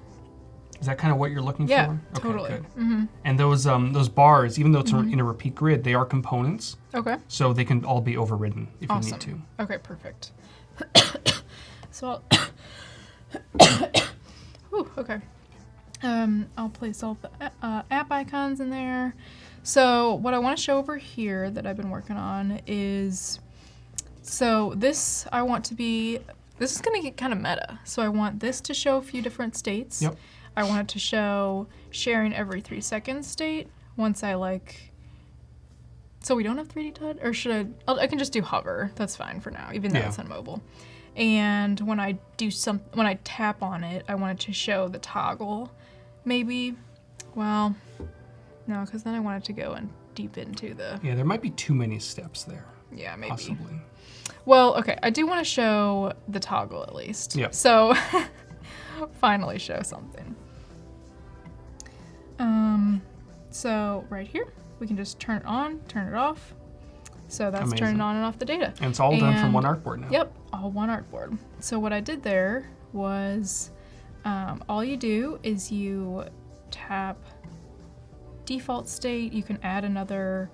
Is that kind of what you're looking Yeah, for? Okay, totally. good. Mm-hmm. And those bars, even though it's in a repeat grid, they are components, Okay. so they can all be overridden if you Awesome. need to. Okay, perfect. So I'll... Whew, okay. I'll place all the app icons in there. So what I want to show over here that I've been working on is... So this I want to be... This is going to get kind of meta. So I want this to show a few different states. Yep. I want it to show sharing every 3 seconds state once I like... So we don't have 3D touch? Or should I... I can just do hover. That's fine for now, even though it's on mobile. And when I when I tap on it, I want it to show the toggle. Maybe. Well, no, because then I want it to go in deep into the... Yeah, there might be too many steps there. Yeah, maybe. Possibly. Well, okay, I do want to show the toggle at least. Yeah. So, finally show something. So right here, we can just turn it on, turn it off. So that's turning on and off the data. And it's all done from one artboard now. Yep, all one artboard. So what I did there was, all you do is you tap default state. You can add another,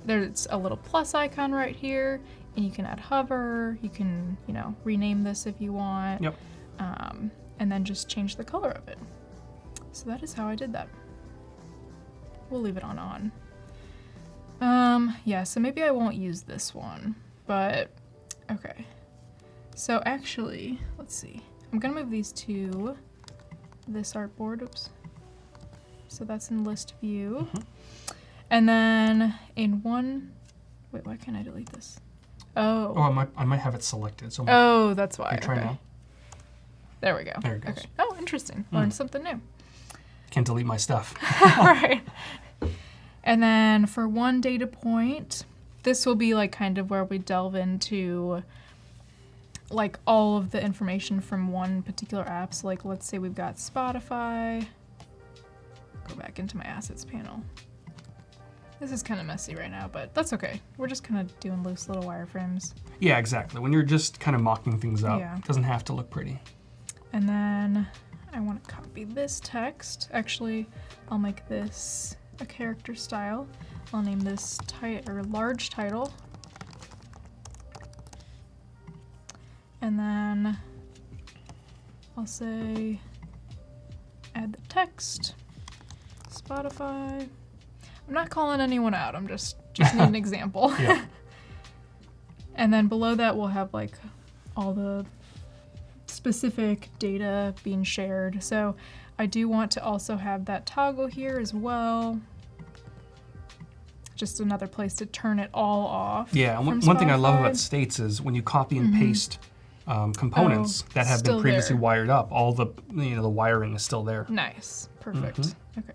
there's a little plus icon right here, and you can add hover. You can, rename this if you want. Yep. And then just change the color of it. So that is how I did that. We'll leave it on. Yeah, so maybe I won't use this one, but okay. So actually, let's see. I'm gonna move these to this artboard. Oops. So that's in list view. And then in one, wait, why can't I delete this? Oh. Oh, I might have it selected. So oh, that's why. try now. There we go. There it goes. Okay. Oh, interesting. Learned something new. Can't delete my stuff. Right. And then for one data point, this will be like kind of where we delve into like all of the information from one particular app. So like, let's say we've got Spotify. Go back into my assets panel. This is kind of messy right now, but that's okay. We're just kind of doing loose little wireframes. Yeah, exactly. When you're just kind of mocking things up, Yeah. it doesn't have to look pretty. And then I want to copy this text. Actually, I'll make this a character style. I'll name this large title. And then I'll say add the text, Spotify. I'm not calling anyone out. I'm just need an example. Yeah. And then below that we'll have like all the specific data being shared. So I do want to also have that toggle here as well. Just another place to turn it all off. Yeah, and one thing I love about states is when you copy and paste components that have been previously wired up, all the the wiring is still there. Nice, perfect. Okay.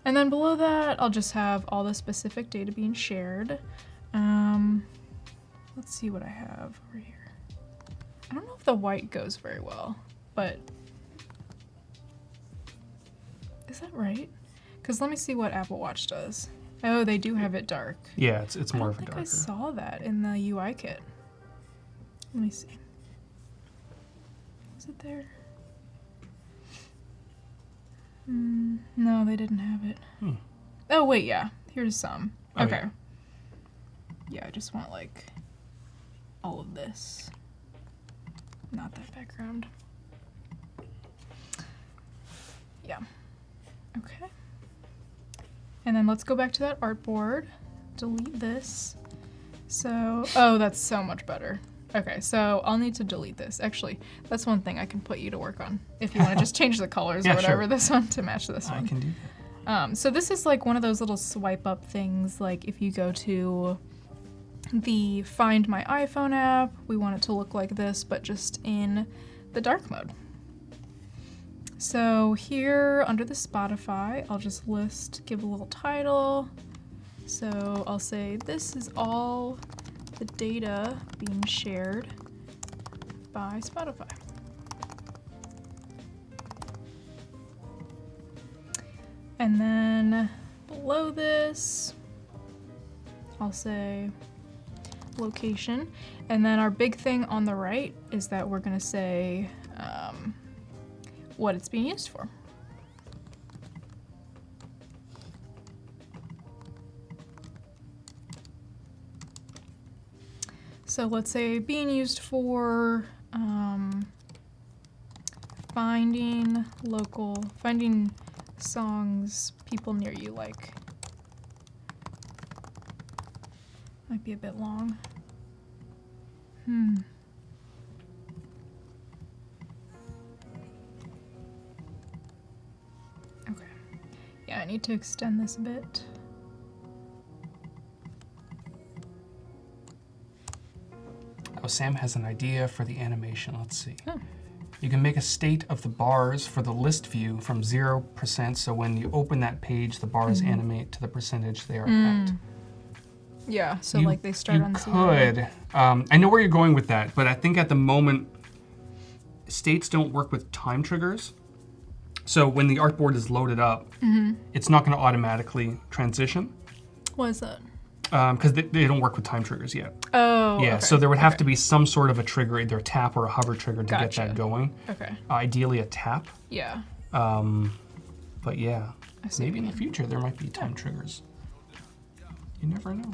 And then below that, I'll just have all the specific data being shared. Let's see what I have over here. I don't know if the white goes very well, but is that right? Because let me see what Apple Watch does. Oh, they do have it dark. Yeah, it's more of a darker. I saw that in the UI kit. Let me see. Is it there? No, they didn't have it. Oh, wait, yeah. Here's some. Oh, okay. Yeah, I just want, like, all of this. Not that background. Yeah. Okay. And then let's go back to that artboard. Delete this. So, oh, that's so much better. Okay, so I'll need to delete this. Actually, that's one thing I can put you to work on if you want to just change the colors or whatever this one to match this one. I can do that. So this is like one of those little swipe up things. Like if you go to the Find My iPhone app, we want it to look like this, but just in the dark mode. So here under the Spotify, I'll just give a little title. So I'll say this is all the data being shared by Spotify. And then below this, I'll say location. And then our big thing on the right is that we're gonna say what it's being used for. So let's say being used for finding songs people near you like. Might be a bit long. Okay. Yeah, I need to extend this a bit. Oh, Sam has an idea for the animation. Let's see. Oh. You can make a state of the bars for the list view from 0%, so when you open that page, the bars animate to the percentage they are at. Yeah, so like they start on 0. You could. I know where you're going with that, but I think at the moment, states don't work with time triggers. So when the artboard is loaded up, it's not going to automatically transition. What is that? Because they don't work with time triggers yet. Oh, yeah, okay. so there would have to be some sort of a trigger, either a tap or a hover trigger to get that going. Okay. Ideally a tap. Yeah. But yeah, maybe in the future there might be time triggers. You never know.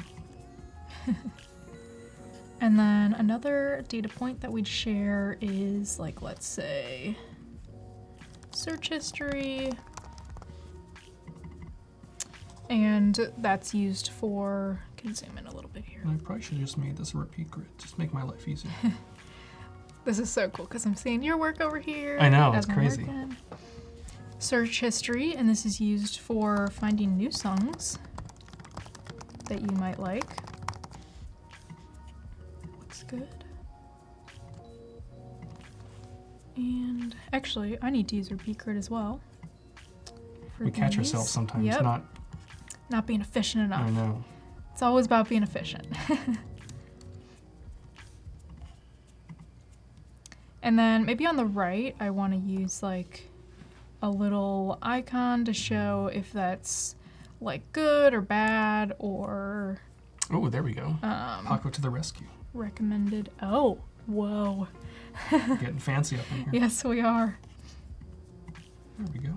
And then another data point that we'd share is like, let's say, search history. And that's used for, can zoom in a little bit here. I probably should have just made this a repeat grid. Just make my life easier. This is so cool because I'm seeing your work over here. I know, it's as I'm crazy. working. Search history, and this is used for finding new songs that you might like. Looks good. And actually, I need to use repeat grid as well. We catch ourselves sometimes Yep. not being efficient enough. I know. It's always about being efficient. And then maybe on the right, I want to use like a little icon to show if that's like good or bad or Oh, there we go. Paco to the rescue. recommended. Oh, whoa. Getting fancy up in here. Yes, we are. There we go.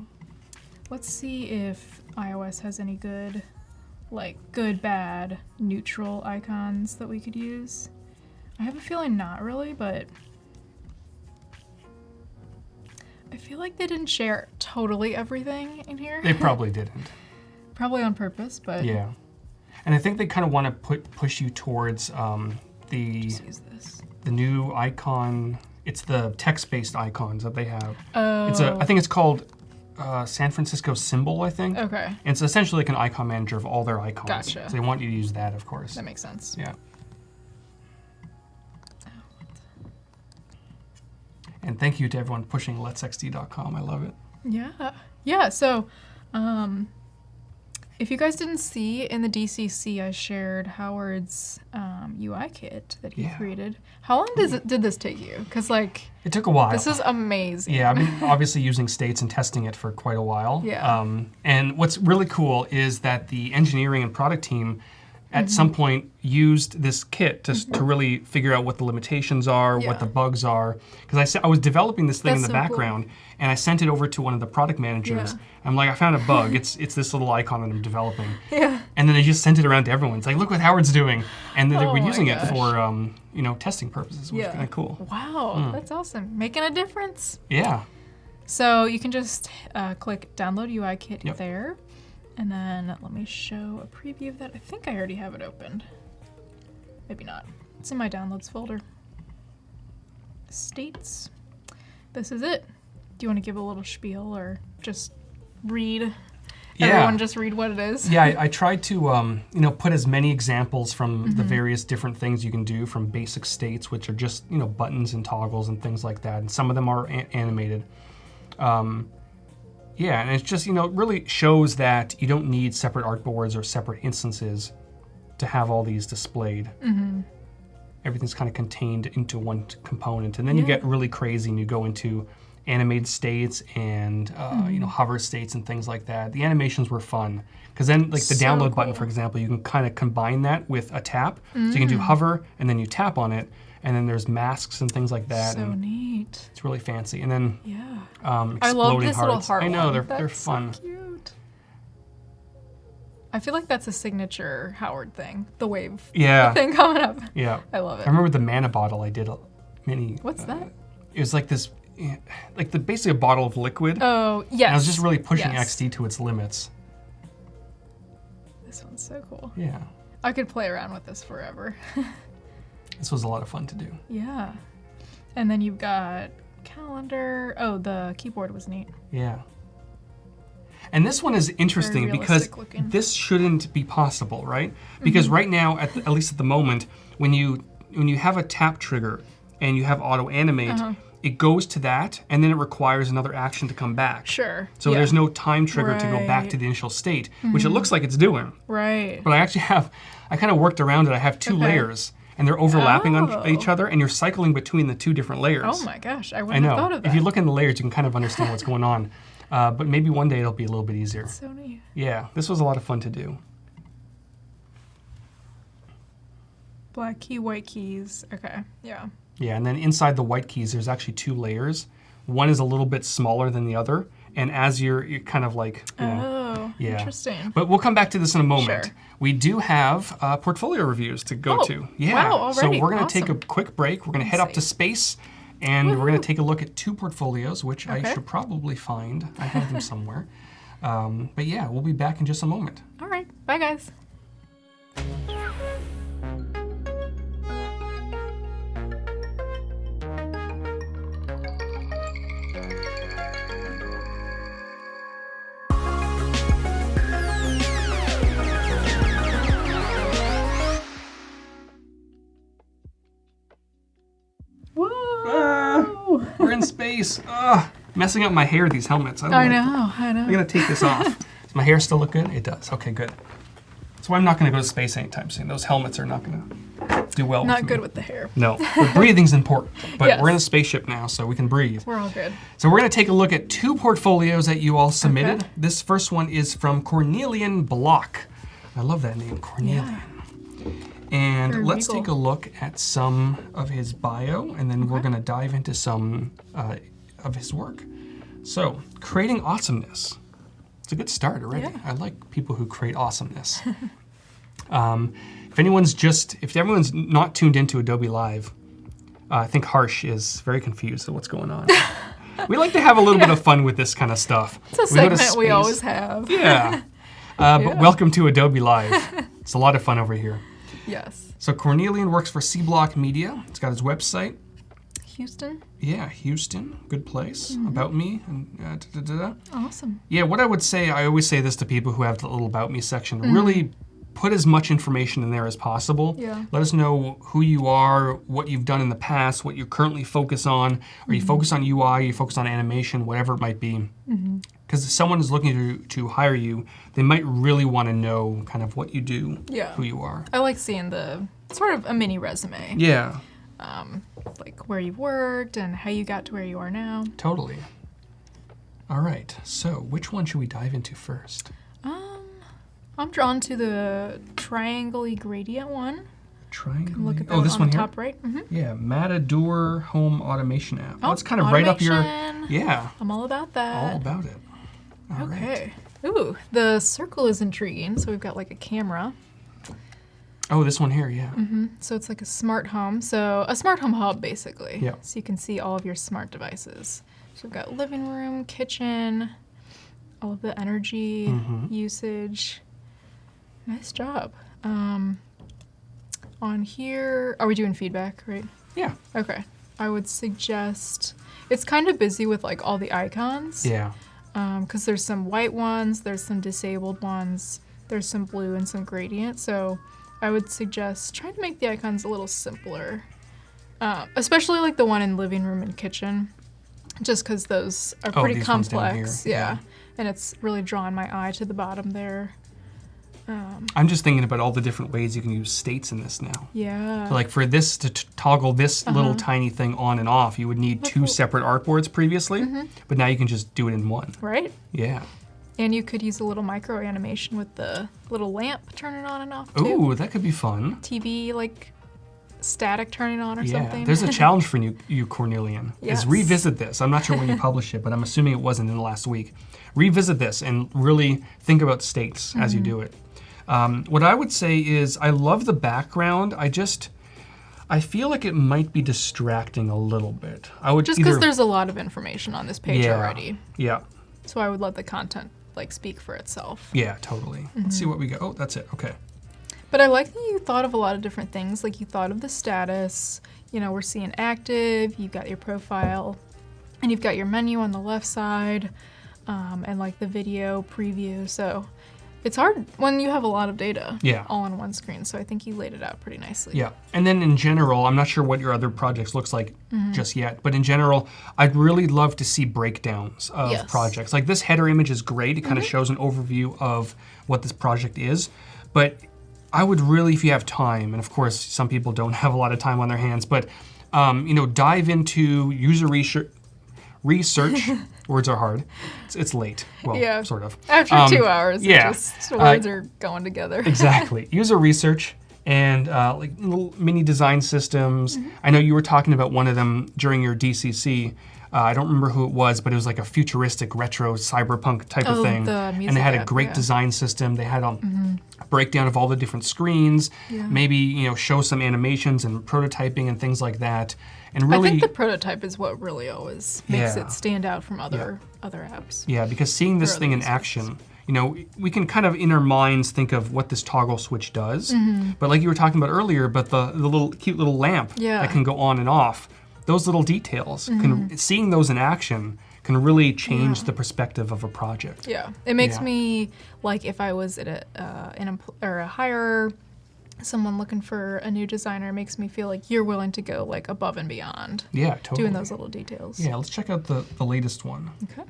Let's see if iOS has any good, like good, bad, neutral icons that we could use. I have a feeling not really, but I feel like they didn't share totally everything in here. They probably didn't. Probably on purpose, but Yeah. And I think they kind of want to push you towards just use this. the new icon. It's the text-based icons that they have. Oh. I think it's called San Francisco Symbol, I think. Okay, And it's essentially like an icon manager of all their icons. Gotcha. So they want you to use that, of course. that makes sense. Yeah. And thank you to everyone pushing letsxd.com. I love it. Yeah. So, if you guys didn't see in the DCC, I shared Howard's UI kit that he Yeah. created. How long did this take you? Because like It took a while. this is amazing. Yeah, I've been obviously using states and testing it for quite a while. Yeah. And what's really cool is that the engineering and product team at some point used this kit to really figure out what the limitations are, what Yeah. the bugs are. Because I was developing this thing That's in the so cool. background, and I sent it over to one of the product managers. Yeah. I'm like, I found a bug. It's this little icon that I'm developing. Yeah. And then they just sent it around to everyone. It's like, look what Howard's doing. And then they Oh were my using it gosh. for testing purposes, which is kind of cool. Wow, that's awesome. Making a difference. Yeah. So you can just click download UI kit Yep. there. And then let me show a preview of that. I think I already have it opened. Maybe not. It's in my downloads folder. States. This is it. Do you want to give a little spiel or just read? Yeah. Everyone just read what it is. Yeah, I tried to put as many examples from the various different things you can do from basic states, which are just buttons and toggles and things like that, and some of them are animated. Yeah, and it's just it really shows that you don't need separate artboards or separate instances to have all these displayed. Everything's kind of contained into one component, and then you get really crazy and you go into animated states and hover states and things like that. The animations were fun because then like the So download button, cool. for example, you can kind of combine that with a tap. So you can do hover and then you tap on it, and then there's masks and things like that. So and neat. it's really fancy. And then Yeah. exploding I love this little hearts. heart I know one. they're That's fun. So cute. I feel like that's a signature Howard thing. The wave Yeah, thing coming up. yeah. I love it. I remember the mana bottle. I did a mini. What's that? It was like this, basically a bottle of liquid. Oh, yes. And I was just really pushing Yes. XD to its limits. This one's so cool. Yeah, I could play around with this forever. this was a lot of fun to do. Yeah. And then you've got calendar. Oh, the keyboard was neat. Yeah. And this one is interesting Very because realistic looking. this shouldn't be possible, right? Because right now, at least at the moment, when you have a tap trigger and you have auto animate, it goes to that and then it requires another action to come back. Sure. So yeah. there's no time trigger to go back Right. to the initial state, which it looks like it's doing. Right. But I kind of worked around it. I have two Okay. layers and they're overlapping on Oh. each other and you're cycling between the two different layers. Oh my gosh, I I wouldn't have thought know. of that. If you look in the layers, you can kind of understand what's going on. But maybe one day it'll be a little bit easier. So neat. Yeah, this was a lot of fun to do. Black key, white keys. Okay. Yeah. Yeah, and then inside the white keys, there's actually two layers. One is a little bit smaller than the other, and as you're kind of like, Oh, yeah. interesting. But we'll come back to this in a moment. Sure. We do have portfolio reviews to go Oh, to. Yeah. wow, So already. we're going to take a Awesome. quick break. We're going to head up to see. space, and we're going Woohoo. to take a look at two portfolios, which I Okay. should probably find. I have them somewhere. But yeah, we'll be back in just a moment. All right. Bye, guys. We're in space. Messing up my hair, these helmets. I know. I'm going to take this off. Does my hair still look good? It does. Okay, good. So I'm not going to go to space anytime soon. Those helmets are not going to do well Not with good me. with the hair. No, but breathing's important. But Yes. we're in a spaceship now, so we can breathe. We're all good. So we're going to take a look at 2 portfolios that you all submitted. Okay. This first one is from Cornelian Block. I love that name, Cornelian. Yeah. And Very let's regal. take a look at some of his bio, and then we're going to dive into some of his work. So, creating awesomeness. It's a good start already. Yeah. I like people who create awesomeness. If everyone's not tuned into Adobe Live, I think Harsh is very confused at what's going on. We like to have a little bit of fun with this kind of stuff. It's a We go to segment we space. always have. Yeah. But welcome to Adobe Live. It's a lot of fun over here. Yes. So Cornelian works for C Block Media. It's got his website. Houston. Yeah, Houston, good place. About me. And, Awesome. Yeah, what I would say, I always say this to people who have the little About Me section. Really put as much information in there as possible. Yeah. Let us know who you are, what you've done in the past, what you currently focus on. Are you focused on UI? Are you focused on animation? Whatever it might be. Because if someone is looking to hire you, they might really want to know kind of what you do, Yeah. who you are. I like seeing the sort of a mini resume. Yeah, Like where you've worked and how you got to where you are now. totally. All right, so which one should we dive into first? I'm drawn to the triangle-y gradient one. Triangle. Look at that Oh, this on one the here? top right. Yeah, Matador Home Automation app. Oh, it's kind of right up your... automation. Yeah, I'm all about that. all about it. All right. Okay. Ooh, the circle is intriguing. So we've got like a camera. Oh, this one here, yeah. So it's like a smart home. So a smart home hub, basically. Yeah. So you can see all of your smart devices. So we've got living room, kitchen, all of the energy usage. Nice job. On here, are we doing feedback, right? Yeah. Okay. I would suggest, it's kind of busy with like all the icons. Yeah. Because there's some white ones, there's some disabled ones, there's some blue and some gradient. So I would suggest trying to make the icons a little simpler, especially like the one in living room and kitchen, just because those are pretty these ones down complex. here. Yeah, and it's really drawing my eye to the bottom there. I'm just thinking about all the different ways you can use states in this now. Yeah. So like for this to toggle this little tiny thing on and off, you would need 2 separate artboards previously, but now you can just do it in one. Right? Yeah. And you could use a little micro animation with the little lamp turning on and off too. Ooh, that could be fun. TV like static turning on or Yeah, something. there's a challenge for you Cornelian, Yes. is revisit this. I'm not sure when you published it, but I'm assuming it wasn't in the last week. Revisit this and really think about states as you do it. What I would say is I love the background. I feel like it might be distracting a little bit. I would Just because there's a lot of information on this page already. Yeah, So I would let the content like speak for itself. yeah, totally. Let's see what we got. Oh, that's it. Okay. But I like that you thought of a lot of different things. Like you thought of the status, you know, we're seeing active, you've got your profile, and you've got your menu on the left side, and like the video preview. So it's hard when you have a lot of data all on one screen. So I think you laid it out pretty nicely. Yeah, and then in general, I'm not sure what your other projects looks like just yet, but in general, I'd really love to see breakdowns of projects. Like this header image is great. It kind of shows an overview of what this project is, but I would really, if you have time, and of course, some people don't have a lot of time on their hands, but dive into user research. Words are hard. It's late. Well, sort of. After 2 hours, words are going together. Exactly. User research and like little mini design systems. I know you were talking about one of them during your DCC. I don't remember who it was, but it was like a futuristic, retro, cyberpunk type of thing. And they had a great design system. They had a breakdown of all the different screens. Maybe show some animations and prototyping and things like that. And really, I think the prototype is what really always makes it stand out from other other apps. Yeah, because seeing this Or thing in other action, you know, we can kind of in our minds think of what this toggle switch does. But like you were talking about earlier, but the little cute little lamp that can go on and off, those little details, seeing those in action can really change the perspective of a project. Yeah, it makes me like if I was at a hire someone looking for a new designer, it makes me feel like you're willing to go like above and beyond. Yeah, totally. Doing those little details. Yeah, let's check out the latest one. Okay.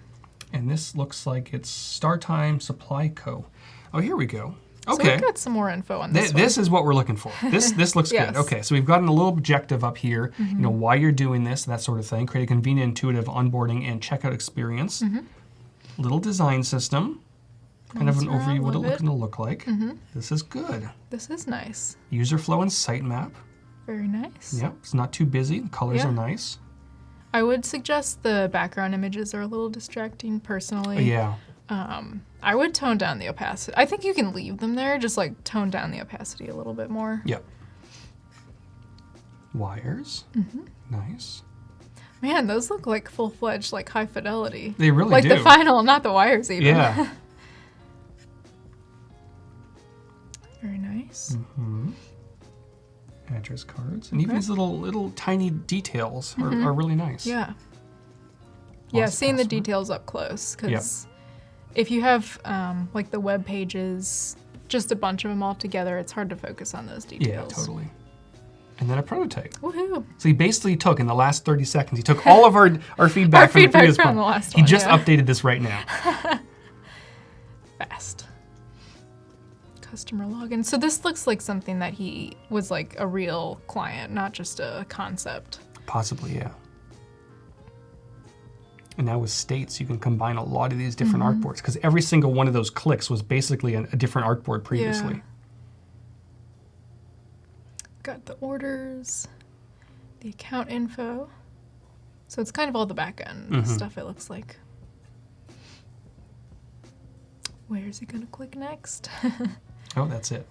And this looks like it's StarTime Supply Co. Oh, here we go. So Okay. we've got some more info on this one. This is what we're looking for. This looks Yes. good. Okay, so we've gotten a little objective up here, you know, why you're doing this, that sort of thing. Create a convenient, intuitive onboarding and checkout experience. Little design system. Kind of an overview of what it's going to look like. This is good. This is nice. User flow and sitemap. Very nice. Yep, it's not too busy. The colors are nice. I would suggest the background images are a little distracting personally. Yeah. I would tone down the opacity. I think you can leave them there, just like tone down the opacity a little bit more. Yep. Wires. Nice. Man, those look like full-fledged, like high fidelity. They really like do. Like the final, not the wires even. Yeah. Very nice. Address cards. And even these little tiny details are really nice. Yeah. Yeah, Lost seeing the password. details up close, because if you have like the web pages, just a bunch of them all together, it's hard to focus on those details. Yeah, totally. And then a prototype. Woohoo! So he basically took, in the last 30 seconds, he took all of our feedback from the previous from one. the last He one, just yeah. updated this right now. Fast. Customer login. So this looks like something that he was like a real client, not just a concept. Possibly, yeah. And now with states, you can combine a lot of these different artboards, because every single one of those clicks was basically a different artboard previously. Yeah. Got the orders, the account info. So it's kind of all the back end stuff, it looks like. Where is he going to click next? Oh, that's it.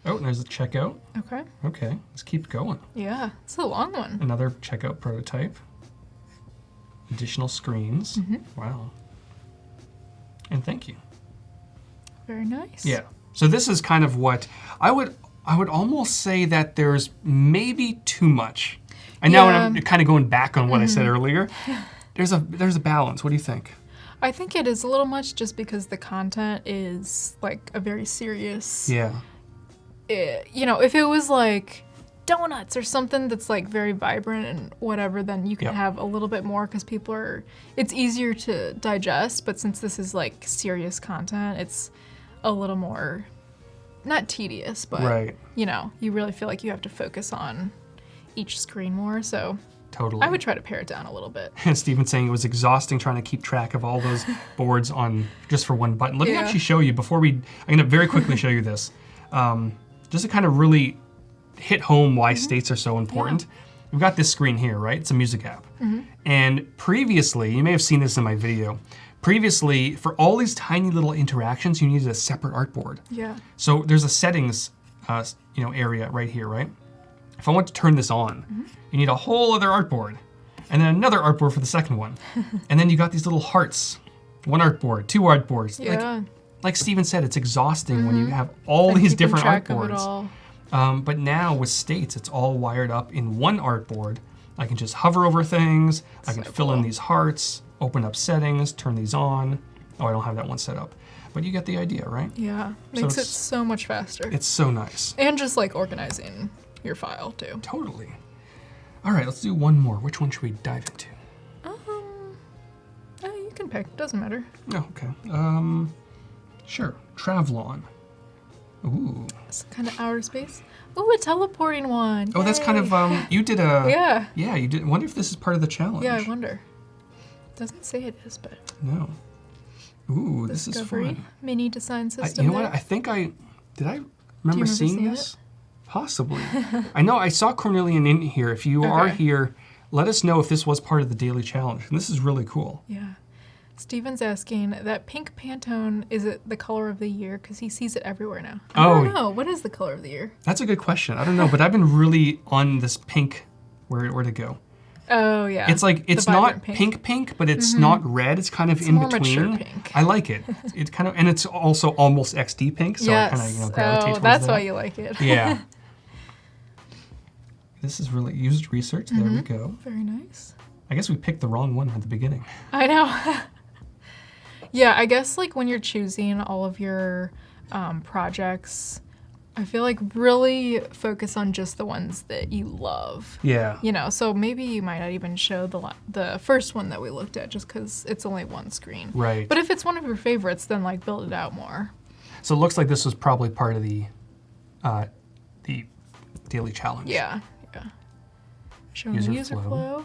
Oh, and there's a checkout. Okay. Okay, let's keep going. Yeah, it's a long one. Another checkout prototype. Additional screens. Wow. And thank you. Very nice. Yeah. So this is kind of what I would almost say that there's maybe too much. And now I'm kind of going back on what I said earlier. There's a balance. What do you think? I think it is a little much just because the content is like a very serious. Yeah. You know, if it was like donuts or something that's like very vibrant and whatever, then you can have a little bit more because it's easier to digest. But since this is like serious content, it's a little more, not tedious, but you know, you really feel like you have to focus on each screen more. So Totally. I would try to pare it down a little bit. And Steven's saying it was exhausting trying to keep track of all those boards on just for one button. Let me actually show you before I'm going to very quickly show you this. Just to kind of really hit home why states are so important. We've got this screen here, right? It's a music app. And previously, you may have seen this in my video, previously, for all these tiny little interactions, you needed a separate artboard. Yeah. So there's a settings area right here, right? If I want to turn this on, you need a whole other artboard, and then another artboard for the second one. And then you got these little hearts. One artboard, two artboards. Yeah. Like Steven said, it's exhausting when you have all these different artboards. But now with states, it's all wired up in one artboard. I can just hover over things. I can fill in these hearts, open up settings, turn these on. Oh, I don't have that one set up. But you get the idea, right? Yeah. Makes it so much faster. It's so nice. And just like organizing your file too. Totally. All right, let's do one more. Which one should we dive into? You can pick. Doesn't matter. Oh, okay. Sure. Travlon. Ooh. It's kind of outer space. Ooh, a teleporting one. Oh, that's kind of you did a. Yeah. Yeah, you did. I wonder if this is part of the challenge. Yeah, I wonder. Doesn't say it is, but. No. Ooh, this is Discovery fun. Mini design system. You know what? I think did I remember seeing this? Possibly. I know I saw Cornelian in here. If you are here, let us know if this was part of the daily challenge. And this is really cool. Yeah. Steven's asking, that pink Pantone, is it the color of the year? Because he sees it everywhere now. I don't know. What is the color of the year? That's a good question. I don't know, but I've been really on this pink, where to go. Oh, yeah. It's like, it's The not vibrant pink, but it's not red. It's kind of in more between. mature pink. I like it. It's kind of, and it's also almost XD pink, so I kind of, gravitate towards that's that. why you like it. Yeah. This is really used research. There we go. Very nice. I guess we picked the wrong one at the beginning. I know. Yeah, I guess like when you're choosing all of your projects, I feel like really focus on just the ones that you love. Yeah. You know, so maybe you might not even show the first one that we looked at just because it's only one screen. Right. But if it's one of your favorites, then like build it out more. So it looks like this was probably part of the daily challenge. Yeah. Showing User the user flow. flow.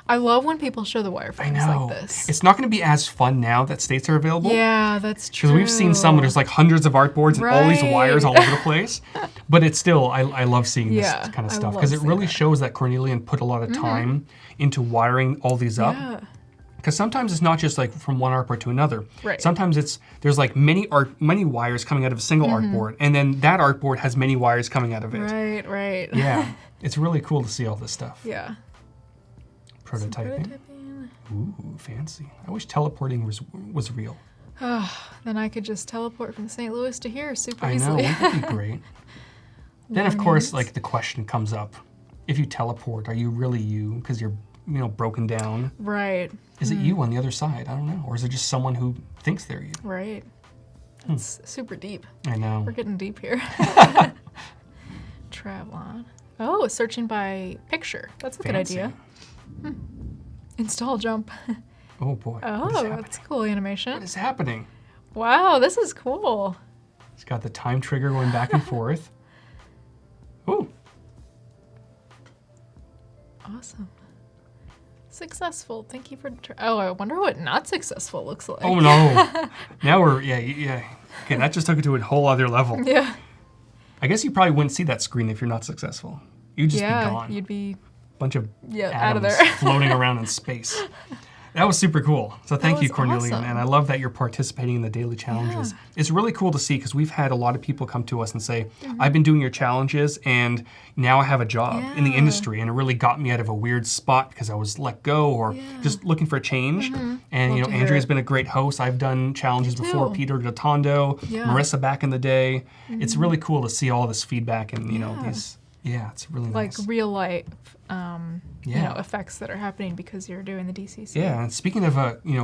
I love when people show the wireframes like this. It's not going to be as fun now that states are available. Yeah, that's true. Because we've seen some where there's like hundreds of artboards and all these wires all over the place. But it's still, I love seeing this kind of stuff because it really shows that Cornelian put a lot of time into wiring all these up. Yeah. Because sometimes it's not just like from one artboard to another. Right. Sometimes there's like many wires coming out of a single artboard, and then that artboard has many wires coming out of it. Right. Yeah, it's really cool to see all this stuff. Yeah. Prototyping. Ooh, fancy. I wish teleporting was real. Then I could just teleport from St. Louis to here super I know, easily. wouldn't that be great? Then of course, like the question comes up: if you teleport, are you really you? Because you're broken down. Right. Is it you on the other side? I don't know. Or is it just someone who thinks they're you? Right. It's super deep. I know. We're getting deep here. Travlon. Oh, searching by picture. That's a good idea. Install jump. Oh boy. Oh, that's a cool animation. What is happening? Wow, this is cool. It's got the time trigger going back and forth. Ooh. Awesome. Successful. Thank you for. Oh, I wonder what not successful looks like. Oh no. Now we're yeah. Okay, that just took it to a whole other level. Yeah. I guess you probably wouldn't see that screen if you're not successful. You'd just be gone. You'd be bunch of out of atoms there. floating around in space. That was super cool. So thank you, Cornelian. Awesome. And I love that you're participating in the daily challenges. Yeah. It's really cool to see because we've had a lot of people come to us and say, I've been doing your challenges and now I have a job in the industry, and it really got me out of a weird spot because I was let go or just looking for a change. And Love to hear Andrea's it. been a great host. I've done challenges Me before, too. Peter Dotondo, Yeah. Marissa back in the day. It's really cool to see all this feedback and these it's really like nice. real life effects that are happening because you're doing the DCC. Yeah, and speaking of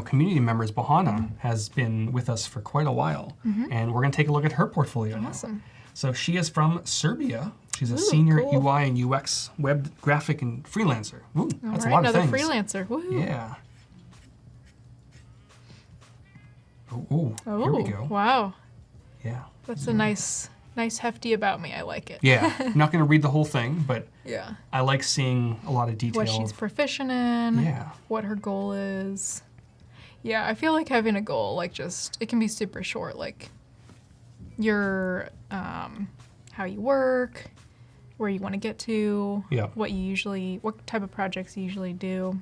community members, Bohana has been with us for quite a while, and we're going to take a look at her portfolio now. Awesome. So she is from Serbia. She's a senior cool. UI and UX web graphic and freelancer. Ooh, that's a All right, lot of another things. freelancer. Woohoo. Yeah. Oh, here we go. Wow. Yeah. That's a nice hefty about me. I like it. Yeah, I'm not going to read the whole thing, but Yeah. I like seeing a lot of detail. What she's proficient in. Yeah. What her goal is. Yeah, I feel like having a goal, like it can be super short. Like your, how you work, where you want to get to, Yeah. what type of projects you usually do.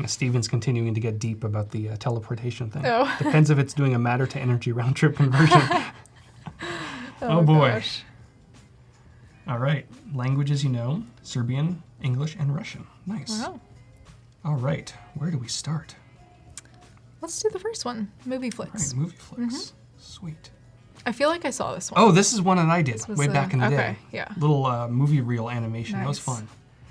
Steven's continuing to get deep about the teleportation thing. Oh. Depends if it's doing a matter to energy round trip conversion. Oh boy. Gosh. All right. Languages Serbian, English, and Russian. Nice. Wow. All right. Where do we start? Let's do the first one. Movie All flicks. right, movie flicks. Sweet. I feel like I saw this one. Oh, this is one that I did This was way back in the day. okay, yeah. Little movie reel animation. That was Nice. fun.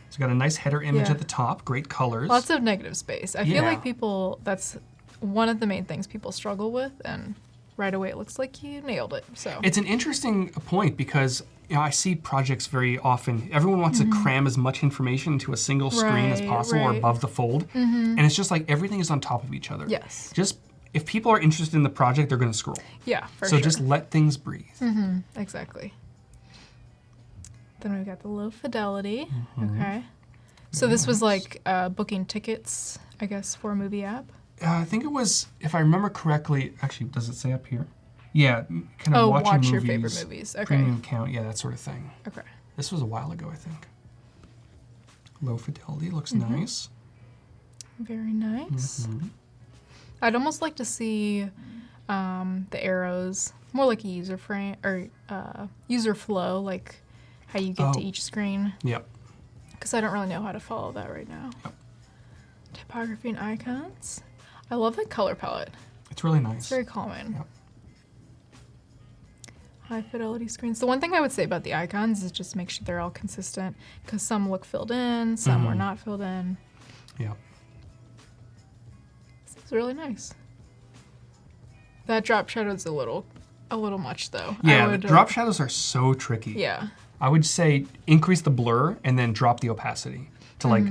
It's got a nice header image Yeah. at the top. Great colors. Lots of negative space. I feel Yeah. like that's one of the main things people struggle with, and right away it looks like you nailed it. So It's an interesting point because I see projects very often. Everyone wants to cram as much information into a single screen as Right, possible or right. above the fold. And it's just like everything is on top of each other. Yes. Just if people are interested in the project, they're going to scroll. yeah, for So sure. just let things breathe. Exactly. Then we've got the low fidelity. Mm-hmm. Okay. So this was like booking tickets, I guess, for a movie app. I think it was, if I remember correctly, actually, does it say up here? Yeah, kind of watching watch movies, your favorite movies. Okay. premium count, yeah, that sort of thing. Okay. This was a while ago, I think. Low fidelity looks Mm-hmm. nice. Very nice. Mm-hmm. I'd almost like to see the arrows, more like a user frame or user flow, like how you get to Oh. each screen. Yep. Because I don't really know how to follow that right now. Yep. Typography and icons. I love the color palette. It's really nice. It's very calming. Yep. High fidelity screens. The one thing I would say about the icons is just make sure they're all consistent, because some look filled in, some were not filled in. Yeah. This is really nice. That drop shadow's a little much though. Yeah, the drop shadows are so tricky. Yeah. I would say increase the blur and then drop the opacity to like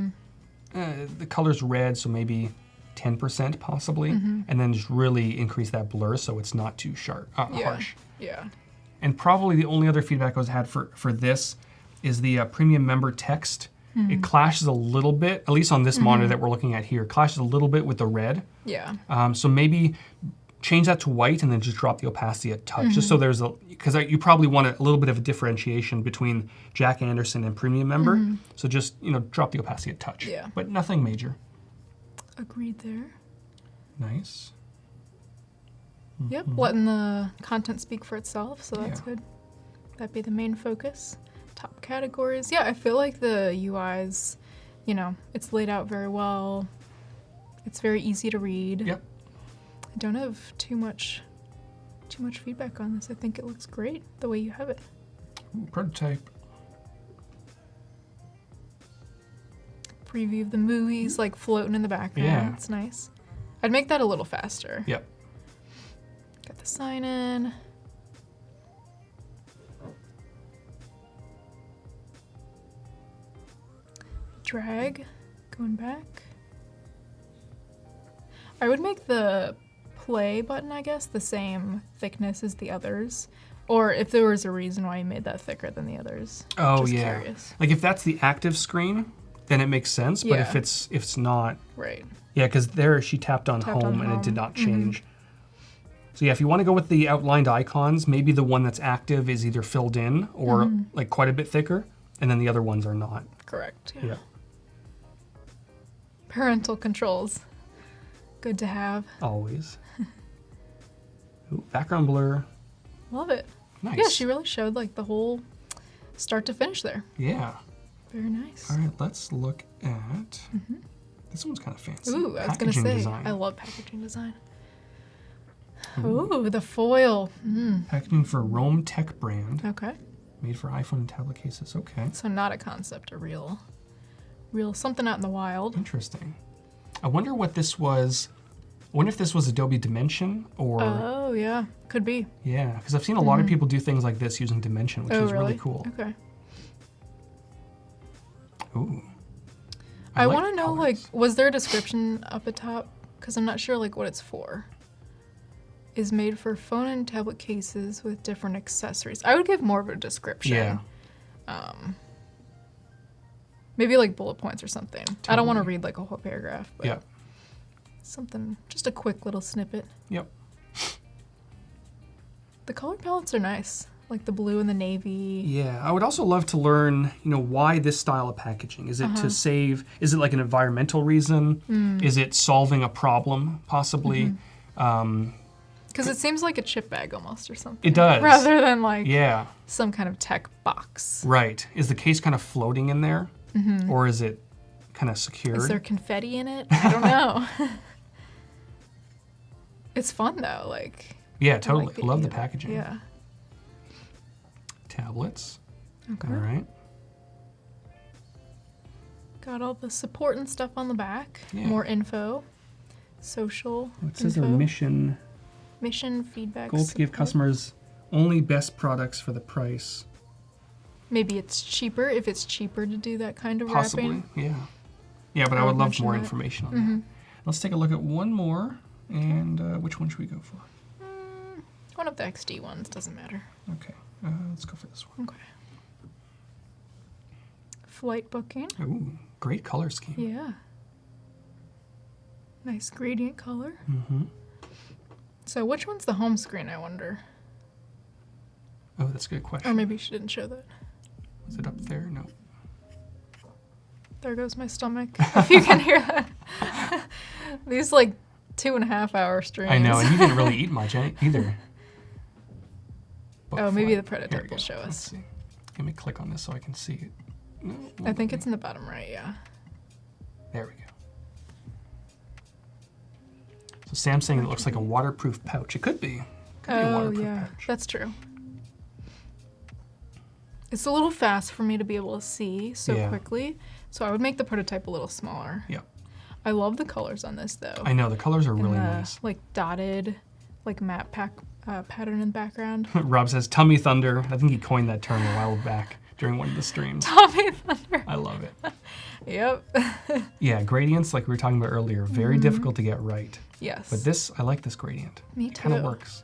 the color's red, so maybe 10% possibly, and then just really increase that blur so it's not too sharp, harsh. Yeah. And probably the only other feedback I had for this is the premium member text. It clashes a little bit, at least on this monitor that we're looking at here, clashes a little bit with the red. Yeah. So maybe change that to white and then just drop the opacity a touch, just so there's because you probably want a little bit of a differentiation between Jack Anderson and premium member. So just, drop the opacity a touch. Yeah. But nothing major. Agreed there. Nice. Yep, letting the content speak for itself, so that's Yeah. good. That'd be the main focus. Top categories. Yeah, I feel like the UI's, it's laid out very well. It's very easy to read. Yep. I don't have too much feedback on this. I think it looks great the way you have it. Ooh, prototype. Preview of the movies like floating in the background. Yeah. It's nice. I'd make that a little faster. Yep. Got the sign in. Drag, going back. I would make the play button, I guess, the same thickness as the others. Or if there was a reason why you made that thicker than the others. Oh, Just yeah. Curious. Like if that's the active screen, then it makes sense. But if Yeah. it's not, Right. yeah, because there she tapped on home and it did not change. So yeah, if you want to go with the outlined icons, maybe the one that's active is either filled in or like quite a bit thicker, and then the other ones are not. Correct. Yeah. Parental controls. Good to have. Always. Ooh, background blur. Love it. Nice. Yeah, she really showed like the whole start to finish there. Yeah. Very nice. All right, let's look at. This one's kind of fancy. Ooh, I was gonna Packaging say, design. I love packaging design. Ooh, the foil. Packaging for Rome Tech brand, Okay. made for iPhone and tablet cases. Okay, So not a concept, a real something out in the wild. interesting. I wonder what this was. I wonder if this was Adobe Dimension or Oh yeah, could be. yeah, because I've seen a lot of people do things like this using Dimension, which is really cool. Okay. Ooh. I like want to know colors. was there a description up at top? Because I'm not sure what it's for. Is made for phone and tablet cases with different accessories. I would give more of a description. Yeah. Maybe bullet points or something. I don't want to Totally. read a whole paragraph, but Yeah. something, just a quick little snippet. Yep. The color palettes are nice, like the blue and the navy. Yeah, I would also love to learn, why this style of packaging. Is it to save? Is it like an environmental reason? Is it solving a problem, possibly? Because it seems like a chip bag almost or something. It does. Rather than Yeah, some kind of tech box. right. Is the case kind of floating in there, or is it kind of secured? Is there confetti in it? I don't know. It's fun though, Yeah, totally. I Love the idea of it. packaging. Yeah. Tablets. Okay. All right. Got all the support and stuff on the back. Yeah. More info. Social. It says info. our mission Mission feedback. goal to give support. customers only best products for the price. Maybe it's cheaper if it's cheaper to do that kind of Possibly, wrapping. yeah. Yeah, but I I would would love mention more that. information on that. Let's take a look at one more. And which one should we go for? One of the XD ones, doesn't matter. Okay, let's go for this one. Okay. Flight booking. Ooh, great color scheme. Yeah. Nice gradient color. Mm-hmm. So which one's the home screen, I wonder? Oh, that's a good question. Or maybe she didn't show that. Is it up there? No. There goes my stomach. If you can hear that. These 2.5 hour streams. I know, and you didn't really eat much either. Oh, maybe the Here prototype we will go. show Let's us. see. Let me click on this so I can see it. No, I think it's in the bottom right, yeah. There we go. So Sam's saying it looks like a waterproof pouch. It could be. Could be a waterproof pouch. That's true. It's a little fast for me to be able to see so quickly, so I would make the prototype a little smaller. Yeah. I love the colors on this though. I know, the colors are really the, nice. Like dotted, like matte pattern in the background. Rob says tummy thunder. I think he coined that term a while back during one of the streams. Tummy thunder. I love it. Yep. Yeah, gradients, like we were talking about earlier, very difficult to get right. Yes. But this, I like this gradient. Me It too. kind of works.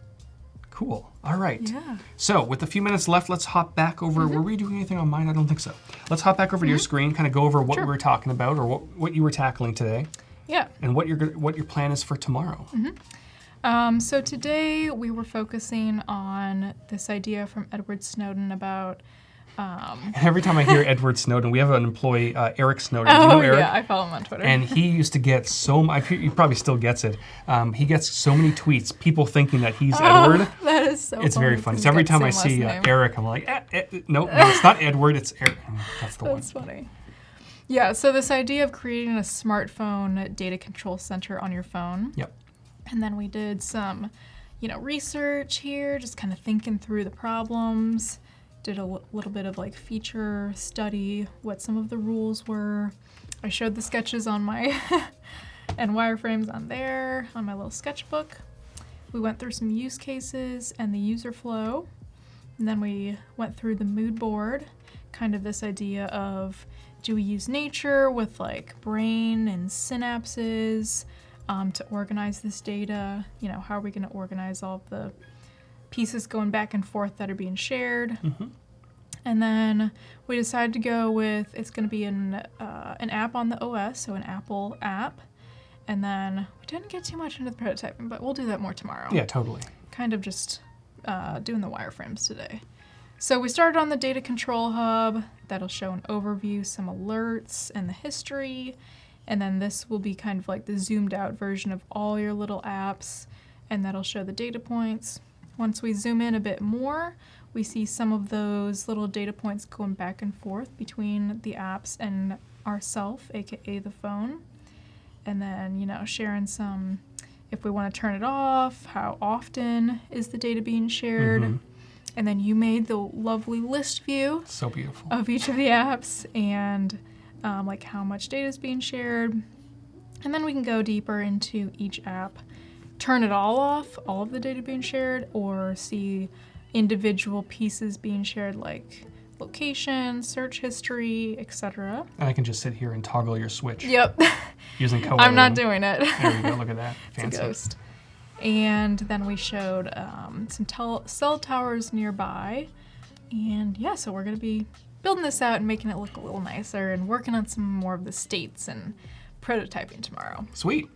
Cool. All right. Yeah. So with a few minutes left, let's hop back over. Were we doing anything on mine? I don't think so. Let's hop back over to your screen, kind of go over what we were talking about or what you were tackling today. Yeah. And what your plan is for tomorrow. So today we were focusing on this idea from Edward Snowden about. And every time I hear Edward Snowden, we have an employee, Eric Snowden. Do you know Eric? Yeah, I follow him on Twitter. And he used to get he probably still gets it. He gets so many tweets, people thinking that he's Edward. That is so It's very funny. So every time I see Eric, I'm like, no, it's not Edward, it's Eric. That's the one. That's funny. Yeah, so this idea of creating a smartphone data control center on your phone. Yep. And then we did some, research here, just kind of thinking through the problems. Did a little bit of like feature study, what some of the rules were. I showed the sketches on my and wireframes on there, on my little sketchbook. We went through some use cases and the user flow. And then we went through the mood board, kind of this idea of, do we use nature with like brain and synapses to organize this data? How are we going to organize all of the pieces going back and forth that are being shared? And then we decided to go with, it's going to be an app on the OS, so an Apple app. And then we didn't get too much into the prototyping, but we'll do that more tomorrow. Yeah, totally. Kind of just doing the wireframes today. So we started on the data control hub. That'll show an overview, some alerts, and the history. And then this will be kind of like the zoomed out version of all your little apps, and that'll show the data points. Once we zoom in a bit more, we see some of those little data points going back and forth between the apps and ourself, aka the phone. And then, sharing some, if we want to turn it off, how often is the data being shared. And then you made the lovely list view. So beautiful. Of each of the apps and like how much data is being shared. And then we can go deeper into each app, turn it all off, all of the data being shared, or see individual pieces being shared like location, search history, etc. And I can just sit here and toggle your switch. Yep. Using coediting. I'm not doing it. There we go, look at that. Fancy. It's a ghost. And then we showed some cell towers nearby. And yeah, so we're going to be building this out and making it look a little nicer and working on some more of the states and prototyping tomorrow. Sweet.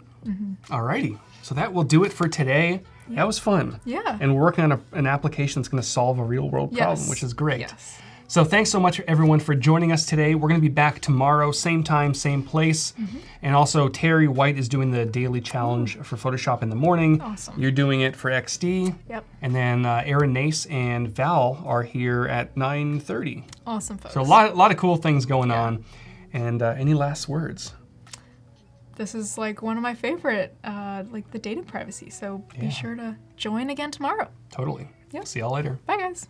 Alrighty. So that will do it for today. Yeah. That was fun. Yeah. And we're working on an application that's going to solve a real world problem, which is great. Yes. So thanks so much, everyone, for joining us today. We're going to be back tomorrow, same time, same place. And also, Terry White is doing the daily challenge for Photoshop in the morning. Awesome. You're doing it for XD. Yep. And then Aaron Nace and Val are here at 9:30. Awesome, folks. So a lot of cool things going on. And any last words? This is like one of my favorite, like the data privacy. So be sure to join again tomorrow. Totally. Yep. See y'all later. Bye, guys.